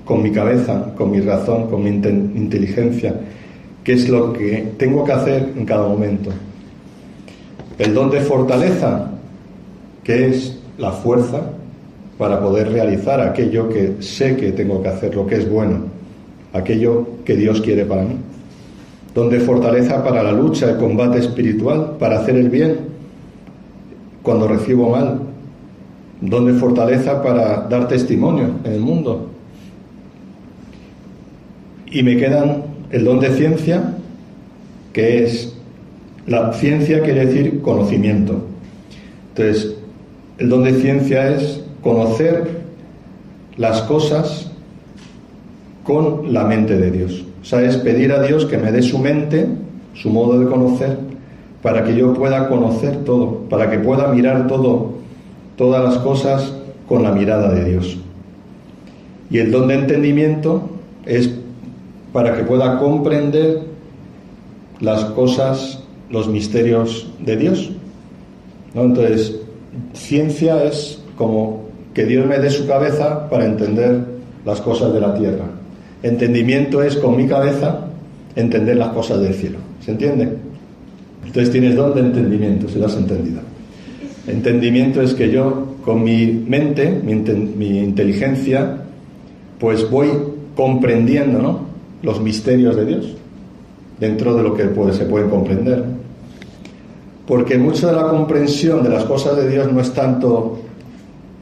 con mi cabeza, con mi razón, con mi inteligencia, qué es lo que tengo que hacer en cada momento. El don de fortaleza, que es la fuerza para poder realizar aquello que sé que tengo que hacer, lo que es bueno, aquello que Dios quiere para mí. Don de fortaleza para la lucha, el combate espiritual, para hacer el bien cuando recibo mal. Don de fortaleza para dar testimonio en el mundo. Y me quedan el don de ciencia, que es, la ciencia quiere decir conocimiento. Entonces, el don de ciencia es conocer las cosas con la mente de Dios. O sea, es pedir a Dios que me dé su mente, su modo de conocer, para que yo pueda conocer todo, para que pueda mirar todo, todas las cosas con la mirada de Dios. Y el don de entendimiento es para que pueda comprender las cosas, los misterios de Dios, ¿no? Entonces, ciencia es como que Dios me dé su cabeza para entender las cosas de la tierra. Entendimiento es con mi cabeza entender las cosas del cielo. ¿Se entiende? Entonces tienes don de entendimiento, si lo has entendido. Entendimiento es que yo con mi mente, mi inteligencia, pues voy comprendiendo, ¿no?, los misterios de Dios dentro de lo que se puede comprender. Porque mucha de la comprensión de las cosas de Dios no es tanto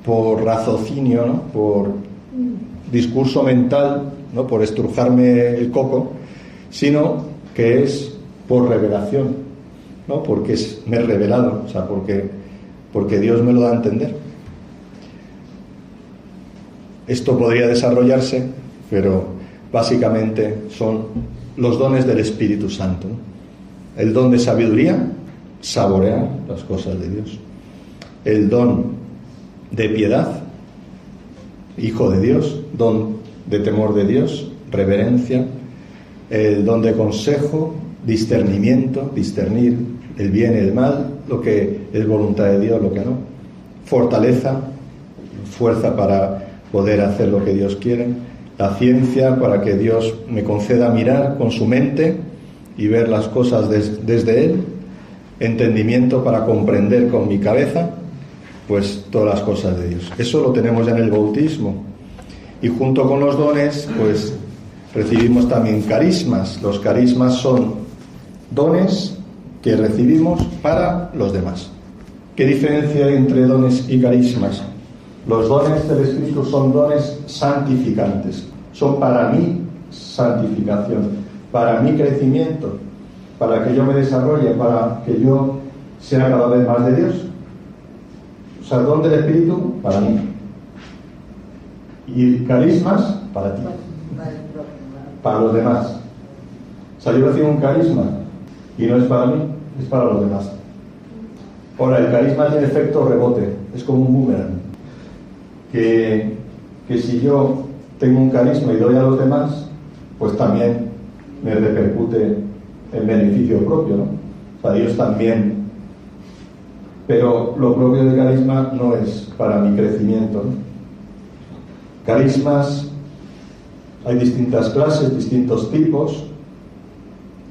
por raciocinio, ¿no?, por discurso mental, ¿no?, por estrujarme el coco, sino que es por revelación, ¿no?, porque me es revelado, o sea, porque Dios me lo da a entender. Esto podría desarrollarse, pero básicamente son los dones del Espíritu Santo, ¿no? El don de sabiduría, saborear las cosas de Dios. El don de piedad, hijo de Dios, don de temor de Dios, reverencia. El don de consejo, discernimiento, discernir el bien y el mal, lo que es voluntad de Dios, lo que no. Fortaleza, fuerza para poder hacer lo que Dios quiere. La ciencia, para que Dios me conceda mirar con su mente y ver las cosas desde Él. Entendimiento, para comprender con mi cabeza pues todas las cosas de Dios. Eso lo tenemos ya en el bautismo. Y junto con los dones, pues recibimos también carismas. Los carismas son dones que recibimos para los demás. ¿Qué diferencia hay entre dones y carismas? Los dones del Espíritu son dones santificantes. Son para mi santificación, para mi crecimiento, para que yo me desarrolle, para que yo sea cada vez más de Dios. O sea, el don del Espíritu para mí. Y carismas para ti, para los demás. O sea, yo recibo un carisma y no es para mí, es para los demás. Ahora, el carisma tiene efecto rebote, es como un boomerang. Que si yo tengo un carisma y doy a los demás, pues también me repercute en beneficio propio, ¿no? O sea, Dios también. Pero lo propio del carisma no es para mi crecimiento, ¿no? Carismas, hay distintas clases, distintos tipos.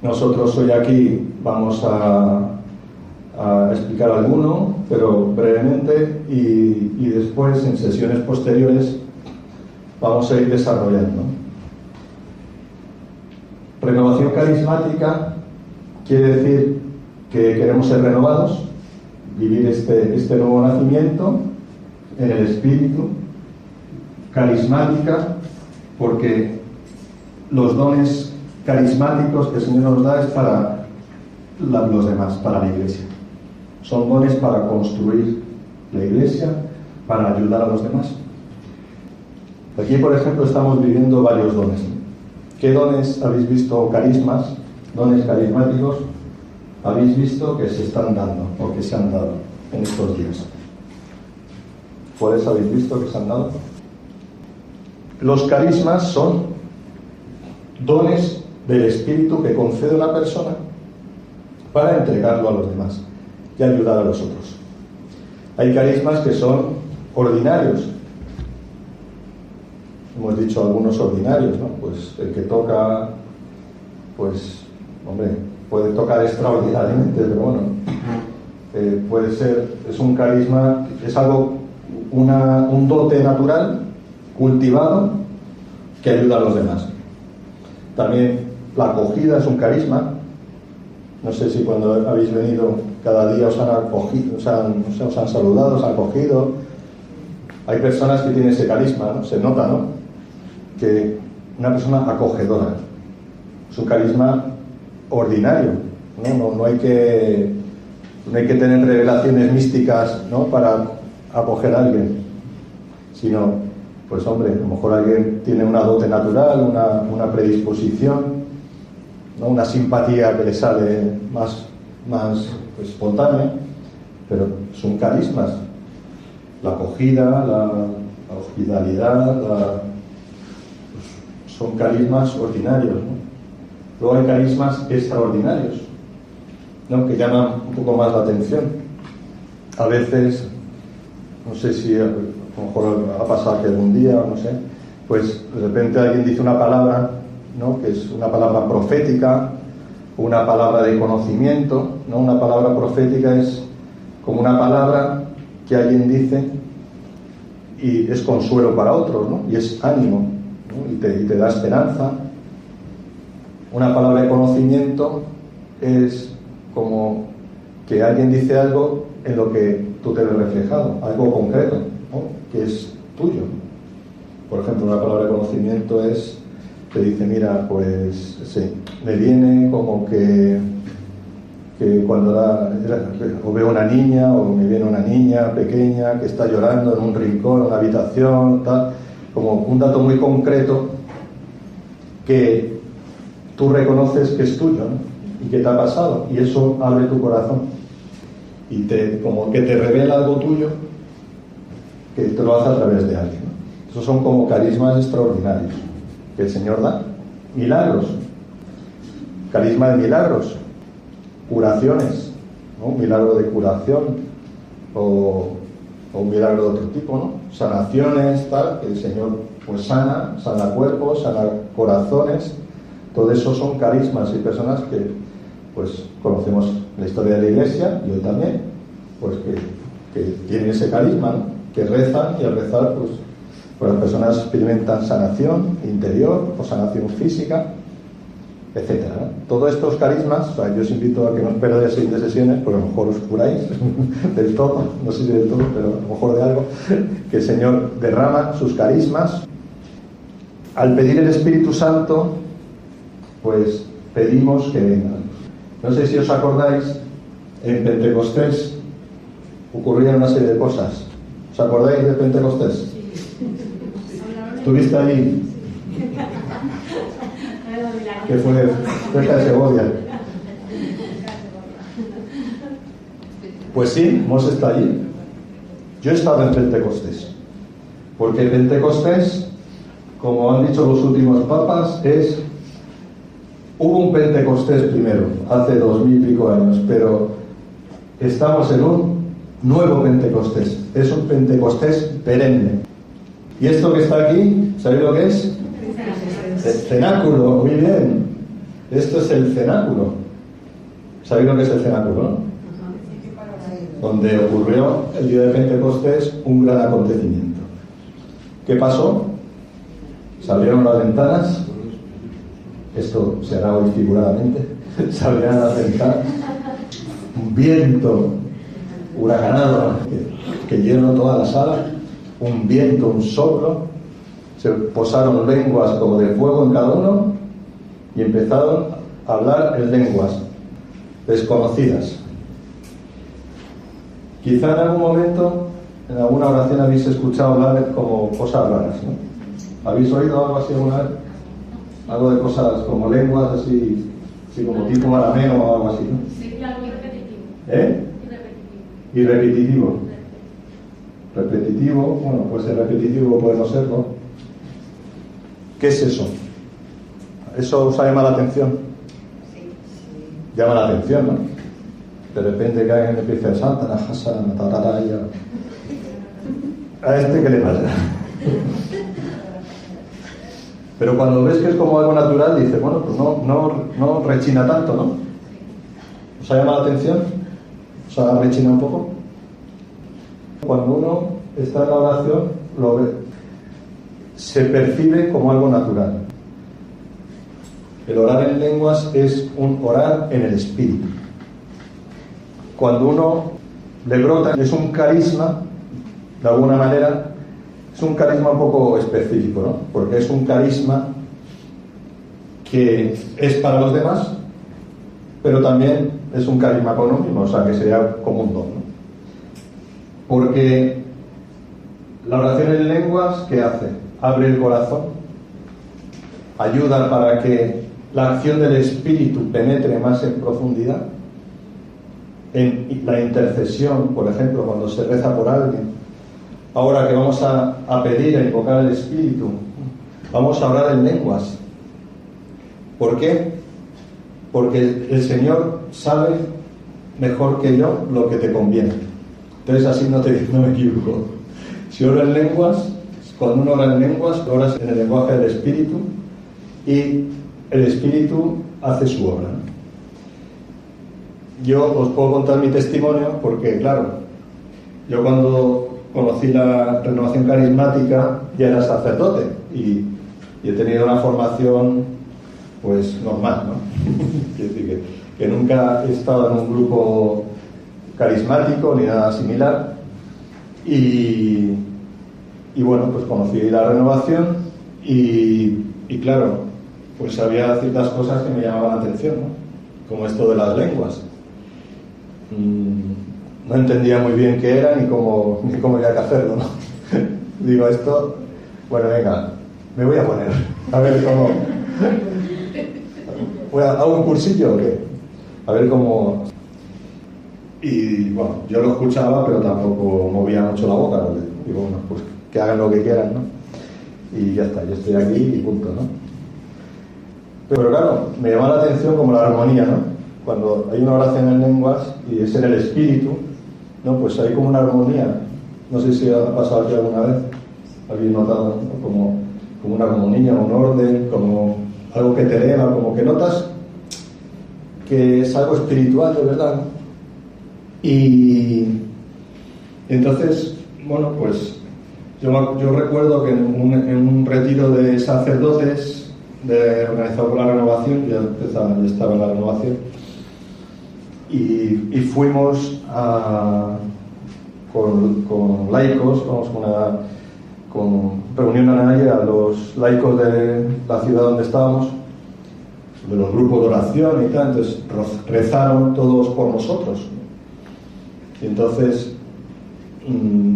Nosotros hoy aquí vamos a explicar alguno, pero brevemente, y después en sesiones posteriores vamos a ir desarrollando. Renovación carismática quiere decir que queremos ser renovados, vivir este nuevo nacimiento en el Espíritu. Carismática, porque los dones carismáticos que el Señor nos da es para los demás, para la Iglesia. Son dones para construir la Iglesia, para ayudar a los demás. Aquí, por ejemplo, estamos viviendo varios dones. ¿Qué dones habéis visto? Carismas, dones carismáticos, habéis visto que se están dando o que se han dado en estos días. ¿Cuáles habéis visto que se han dado? Los carismas son dones del Espíritu que concede una persona para entregarlo a los demás y ayudar a los otros. Hay carismas que son ordinarios. Hemos dicho algunos ordinarios, ¿no? Pues el que toca, pues, hombre, puede tocar extraordinariamente, pero bueno, puede ser, es un carisma, es algo, un dote natural, cultivado, que ayuda a los demás. También la acogida es un carisma. No sé si cuando habéis venido cada día os han acogido, os han saludado, os han acogido. Hay personas que tienen ese carisma, ¿no? Se nota, ¿no? Que una persona acogedora es un carisma ordinario, ¿no? No hay que tener revelaciones místicas, ¿no?, para acoger a alguien, sino pues hombre, a lo mejor alguien tiene una dote natural, una predisposición, ¿no? Una simpatía que le sale más pues, espontánea, pero son carismas. La acogida, la hospitalidad, pues, son carismas ordinarios, ¿no? Luego hay carismas extraordinarios, ¿no? Que llaman un poco más la atención. A veces, no sé si a lo mejor ha pasado que algún día, no sé, pues de repente alguien dice una palabra, ¿no? Que es una palabra profética, una palabra de conocimiento, ¿no? Una palabra profética es como una palabra que alguien dice y es consuelo para otros, ¿no? Y es ánimo, ¿no? Y te da esperanza. Una palabra de conocimiento es como que alguien dice algo en lo que tú te ves reflejado, algo concreto, ¿no? Que es tuyo. Por ejemplo, una palabra de conocimiento es, te dice, mira, pues sí, me viene como que cuando o veo una niña, o me viene una niña pequeña que está llorando en un rincón, en una habitación, tal, como un dato muy concreto que tú reconoces que es tuyo, ¿no? Y que te ha pasado, y eso abre tu corazón y como que te revela algo tuyo que te lo hace a través de alguien, ¿no? Esos son como carismas extraordinarios que el Señor da. Milagros, carisma de milagros, curaciones, ¿no? Un milagro de curación o un milagro de otro tipo, ¿no? Sanaciones, tal, que el Señor pues sana cuerpos, sana corazones. Todo eso son carismas y personas que pues conocemos la historia de la Iglesia, y hoy también, pues que tienen ese carisma, ¿no? Que rezan, y al rezar pues las personas experimentan sanación interior o sanación física, etcétera, ¿no? Todos estos carismas, o sea, yo os invito a que no os perdáis 6 sesiones, porque a lo mejor os curáis del todo, no sé si del todo, pero a lo mejor de algo, que el Señor derrama sus carismas. Al pedir el Espíritu Santo, pues pedimos que venga. No sé si os acordáis, en Pentecostés ocurrían una serie de cosas. ¿Os acordáis de Pentecostés? ¿Estuviste allí? Que fue cerca de Segovia. Pues sí, hemos estado allí. Yo he estado en Pentecostés, porque Pentecostés, como han dicho los últimos papas, hubo un Pentecostés primero, hace 2000 y pico años, pero estamos en un nuevo Pentecostés. Es un Pentecostés perenne. Y esto que está aquí, ¿sabéis lo que es? El cenáculo, muy bien. Esto es el cenáculo. ¿Sabéis lo que es el cenáculo, no? Donde ocurrió el día de Pentecostés un gran acontecimiento. ¿Qué pasó? Se abrieron las ventanas. Esto se hará hoy figuradamente. Se abrieron las ventanas. Un viento huracanado que llenó toda la sala. Un viento, un soplo. Se posaron lenguas como de fuego en cada uno y empezaron a hablar en lenguas desconocidas. Quizá en algún momento, en alguna oración, habéis escuchado hablar como cosas raras, ¿no? ¿Habéis oído algo así alguna vez? Algo de cosas como lenguas, así como tipo arameo o algo así, ¿no? Sí, algo repetitivo. ¿Eh? Y repetitivo. Repetitivo, bueno, pues el repetitivo puede no serlo. ¿Qué es eso? ¿Eso os llama la atención? Sí. Llama la atención, ¿no? De repente que alguien empieza a Santa, la Hasana, Mataraya. ¿A este qué le pasa? Pero cuando ves que es como algo natural, dices, bueno, pues no rechina tanto, ¿no? ¿Os ha llamado la atención? ¿Os ha rechinado un poco? Cuando uno está en la oración, lo ve. Se percibe como algo natural. El orar en lenguas es un orar en el espíritu. Cuando uno le brota, es un carisma, de alguna manera, es un carisma un poco específico, ¿no? Porque es un carisma que es para los demás, pero también es un carisma con uno mismo, o sea, que sería como un don, ¿no? Porque La oración en lenguas, ¿qué hace? Abre el corazón, ayuda para que la acción del Espíritu penetre más en profundidad. En la intercesión, por ejemplo, cuando se reza por alguien. Ahora que vamos a pedir, a invocar el Espíritu, vamos a orar en lenguas. ¿Por qué? Porque el Señor sabe mejor que yo lo que te conviene. Entonces así no me equivoco. Si oro en lenguas, cuando uno ora en lenguas, oras en el lenguaje del Espíritu y el Espíritu hace su obra. Yo os puedo contar mi testimonio porque, claro, yo cuando conocí la renovación carismática ya era sacerdote y he tenido una formación pues normal, ¿no? Quiero decir que nunca he estado en un grupo carismático ni nada similar y bueno, pues conocí la renovación y claro, pues había ciertas cosas que me llamaban la atención, ¿no? Como esto de las lenguas. No entendía muy bien qué era ni cómo había que hacerlo, ¿no? Digo, esto, bueno, venga, me voy a poner, a ver cómo... ¿Hago un cursillo o qué? A ver cómo... Y bueno, yo lo escuchaba, pero tampoco movía mucho la boca, porque digo, bueno, pues que hagan lo que quieran, ¿no? Y ya está, yo estoy aquí y punto, ¿no? Pero claro, me llama la atención como la armonía, ¿no? Cuando hay una oración en lenguas y es en el espíritu, ¿no? Pues hay como una armonía. No sé si ha pasado aquí alguna vez. ¿Habéis notado, ¿no? como una armonía, un orden, como algo que te eleva, como que notas que es algo espiritual de verdad, ¿no? Y entonces, bueno, pues yo recuerdo que en un retiro de sacerdotes organizado por la renovación, ya estaba en la renovación, y fuimos con laicos, con reunión a los laicos de la ciudad donde estábamos, de los grupos de oración y tal. Entonces rezaron todos por nosotros. Y entonces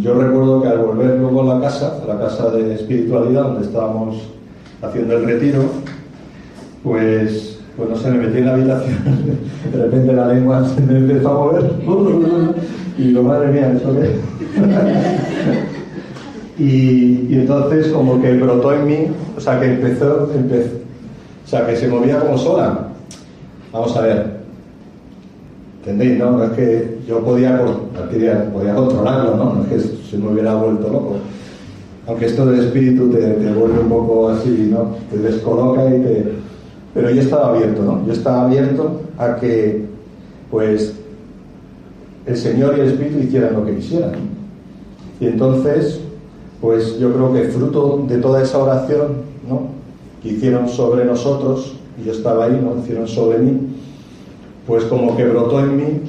yo recuerdo que al volver luego a la casa de espiritualidad donde estábamos haciendo el retiro, pues no sé, me metí en la habitación, de repente la lengua se me empezó a mover y digo, madre mía, ¿eso qué? Y entonces como que brotó en mí, o sea que empezó, o sea que se movía como sola. Vamos a ver, ¿entendéis? No es que yo podía controlarlo, ¿no? No es que se me hubiera vuelto loco. Aunque esto del espíritu te vuelve un poco así, ¿no? Te descoloca pero yo estaba abierto, ¿no? Yo estaba abierto a que, pues, el Señor y el Espíritu hicieran lo que quisieran. Y entonces, pues yo creo que fruto de toda esa oración, ¿no? Que hicieron sobre nosotros, y yo estaba ahí, ¿no? Hicieron sobre mí, pues como que brotó en mí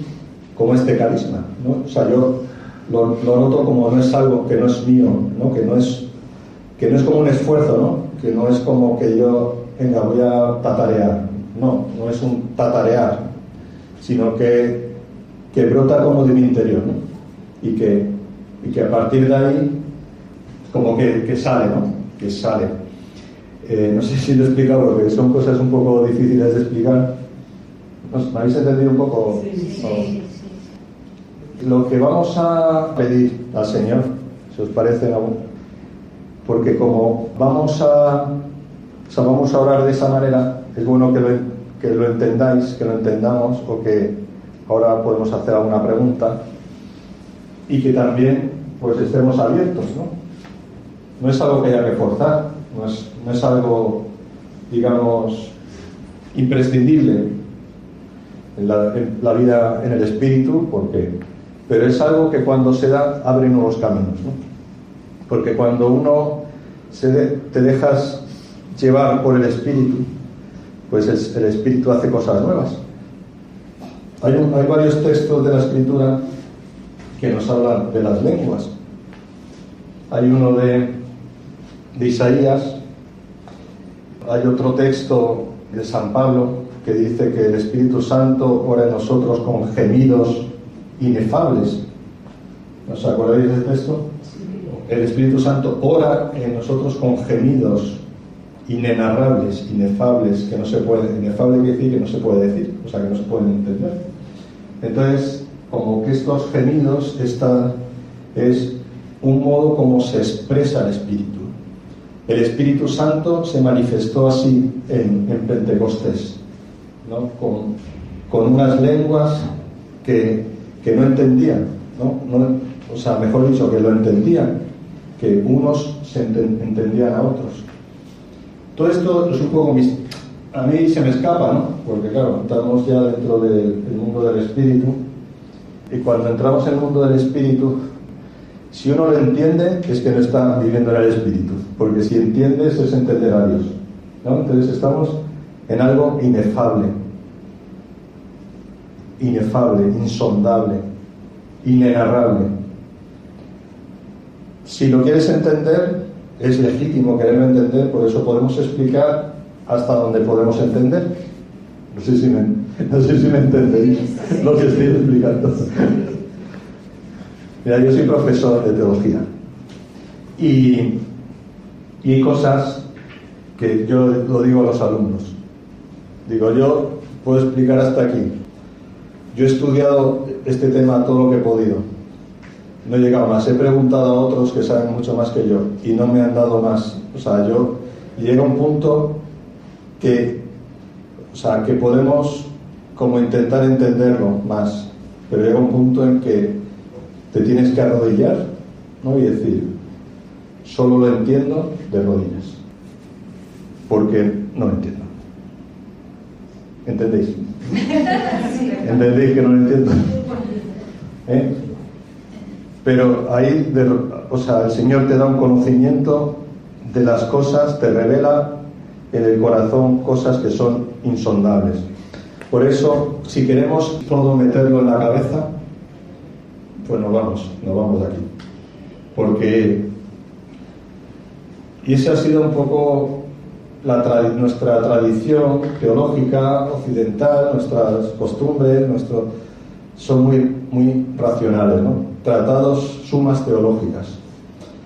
como este carisma, ¿no? O sea, yo lo noto como no es algo que no es mío, ¿no? Que no es como un esfuerzo, ¿no? Que no es como que yo, venga, voy a tatarear. No es un tatarear, sino que brota como de mi interior, ¿no? Y que a partir de ahí como que sale, ¿no? Que sale. No sé si lo he explicado porque son cosas un poco difíciles de explicar. ¿Me habéis entendido un poco? Sí. Lo que vamos a pedir al Señor, si os parece, porque como vamos a orar de esa manera, es bueno que lo entendáis, que lo entendamos, o que ahora podemos hacer alguna pregunta y que también pues estemos abiertos, ¿no? No es algo que haya que forzar, no es algo, digamos, imprescindible en la vida en el espíritu, pero es algo que cuando se da abre nuevos caminos, ¿no? Porque cuando uno te dejas llevar por el espíritu, pues el espíritu hace cosas nuevas. Hay varios textos de la escritura que nos hablan de las lenguas. Hay uno de Isaías, hay otro texto de San Pablo que dice que el Espíritu Santo ora en nosotros con gemidos inefables. ¿Os acordáis de este texto? el Espíritu Santo ora en nosotros con gemidos inenarrables, inefables, que no se pueden, inefable quiere decir que no se puede decir, o sea, que no se pueden entender. Entonces, como que estos gemidos, esta es un modo como se expresa el Espíritu. El Espíritu Santo se manifestó así en Pentecostés, ¿no? Con unas lenguas que no entendían, ¿no? O sea, mejor dicho, que lo entendían, que unos se entendían a otros. Todo esto es un poco a mí se me escapa, ¿no? Porque claro, estamos ya dentro del mundo del Espíritu, y cuando entramos en el mundo del Espíritu, si uno lo entiende, es que no está viviendo en el Espíritu, porque si entiendes es entender a Dios, ¿no? Entonces estamos en algo inefable, insondable, inenarrable. Si lo quieres entender, es legítimo quererlo entender, por eso podemos explicar hasta donde podemos entender. No sé si me entendéis lo que estoy explicando. Mira, yo soy profesor de teología y hay cosas que yo lo digo a los alumnos. Digo, yo puedo explicar hasta aquí. Yo he estudiado este tema todo lo que he podido. No he llegado más. He preguntado a otros que saben mucho más que yo y no me han dado más. O sea, yo llega a un punto que podemos como intentar entenderlo más, pero llega un punto en que te tienes que arrodillar, ¿no? Y decir, solo lo entiendo de rodillas, porque no lo entiendo. ¿Entendéis? ¿Entendéis que no lo entiendo? Pero ahí, el Señor te da un conocimiento de las cosas, te revela en el corazón cosas que son insondables. Por eso, si queremos todo meterlo en la cabeza, pues nos vamos de aquí. Porque, y esa ha sido un poco nuestra tradición teológica occidental, nuestras costumbres, son muy, muy racionales, ¿no? Tratados, sumas teológicas,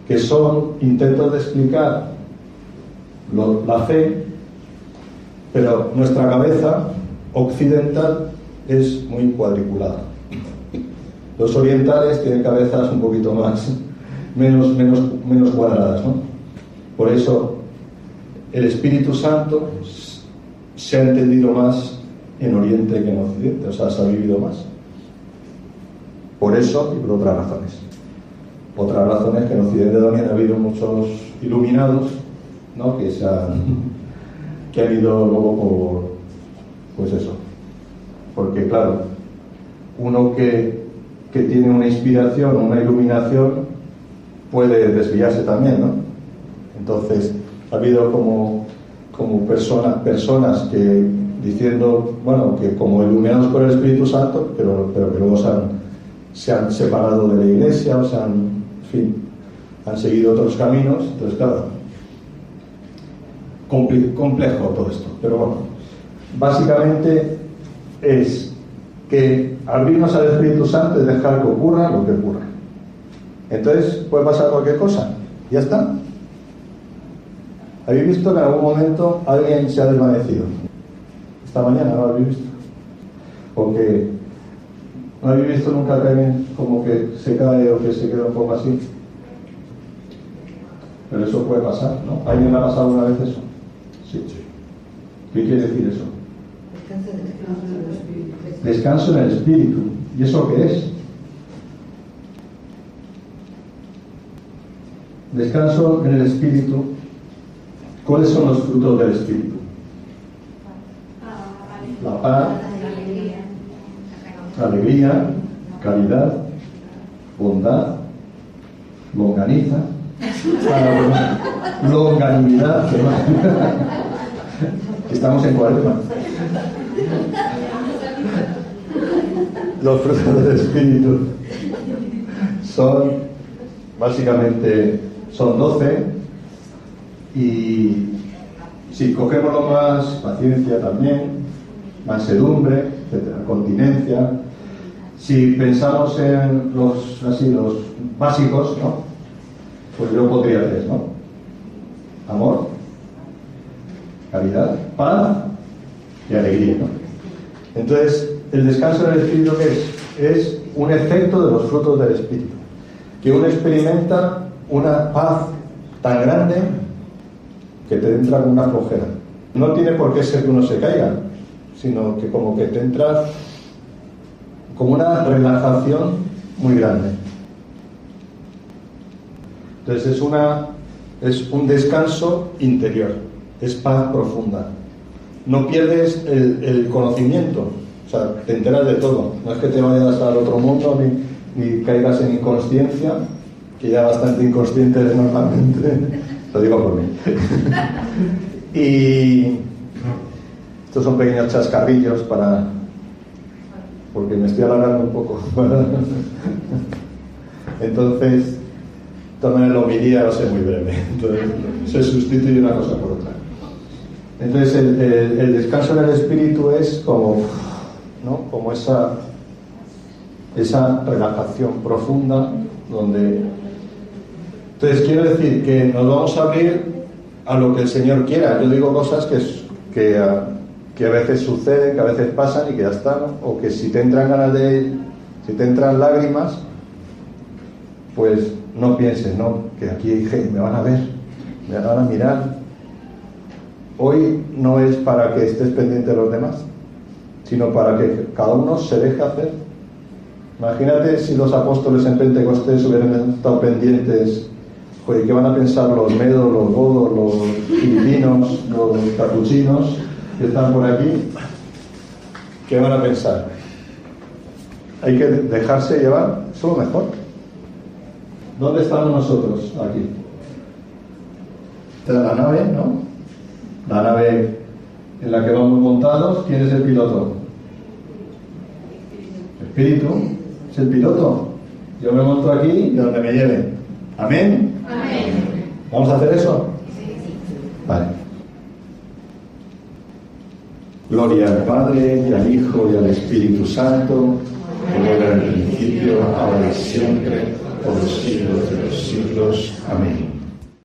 que son intentos de explicar la fe, pero nuestra cabeza occidental es muy cuadriculada. Los orientales tienen cabezas un poquito menos cuadradas, ¿no? Por eso el Espíritu Santo se ha entendido más en Oriente que en Occidente, o sea, se ha vivido más. Por eso y por otras razones. Otras razones que en Occidente también ha habido muchos iluminados, ¿no? que han ido luego pues eso. Porque claro, uno que tiene una inspiración, una iluminación, puede desviarse también, ¿no? Entonces, ha habido como personas que diciendo, bueno, que como iluminados por el Espíritu Santo, pero que luego se han separado de la Iglesia, o sea, han seguido otros caminos. Entonces, claro, complejo todo esto, pero bueno, básicamente es que abrirnos al Espíritu Santo y dejar que ocurra lo que ocurra. Entonces puede pasar cualquier cosa, ya está. ¿Habéis visto que en algún momento alguien se ha desvanecido? Esta mañana no lo habéis visto. Porque no habéis visto nunca que alguien como que se cae o que se queda un poco así. Pero eso puede pasar, ¿no? ¿A alguien le ha pasado alguna vez eso? Sí. ¿Qué quiere decir eso? Descanso en el Espíritu. ¿Y eso qué es? Descanso en el Espíritu. ¿Cuáles son los frutos del Espíritu? La paz, la alegría, caridad, bondad, longaniza, longanimidad. Estamos en Cuaresma. Los frutos del Espíritu son básicamente 12, y si cogemos lo más, paciencia también, mansedumbre, etcétera, continencia. Si pensamos en los básicos, ¿no? pues yo podría hacer, ¿no? Amor, caridad, paz y alegría, ¿no? Entonces, el descanso del Espíritu, ¿qué es? Es un efecto de los frutos del Espíritu, que uno experimenta una paz tan grande que te entra con una flojera. No tiene por qué ser que uno se caiga, sino que como que te entra como una relajación muy grande. Entonces es un descanso interior, es paz profunda. No pierdes el conocimiento, o sea, te enteras de todo. No es que te vayas al otro mundo ni caigas en inconsciencia, que ya bastante inconsciente eres normalmente. Lo digo por mí. Y estos son pequeños chascarrillos porque me estoy alargando un poco. Entonces, de todas maneras la homilía va a ser muy breve. Entonces, se sustituye una cosa por otra. Entonces, el descanso en el espíritu es como, ¿no? Como esa relajación profunda donde... Entonces, quiero decir que nos vamos a abrir a lo que el Señor quiera. Yo digo cosas que a veces suceden, que a veces pasan y que ya están, ¿no? O que si te entran ganas si te entran lágrimas, pues no pienses, ¿no? Que aquí me van a ver, me van a mirar. Hoy no es para que estés pendiente de los demás, sino para que cada uno se deje hacer. Imagínate si los apóstoles en Pentecostés hubieran estado pendientes. Joder, ¿qué van a pensar los medos, los godos, los filipinos, los capuchinos que están por aquí? ¿Qué van a pensar? Hay que dejarse llevar, eso es lo mejor. ¿Dónde estamos nosotros? Aquí. Esta es la nave, ¿no? La nave en la que vamos montados. ¿Quién es el piloto? El Espíritu es el piloto. Yo me monto aquí y donde me lleve. ¿Amén? Amén. ¿Vamos a hacer eso? Sí. Vale. Gloria al Padre, y al Hijo, y al Espíritu Santo, como era en el principio, ahora y siempre, por los siglos de los siglos. Amén.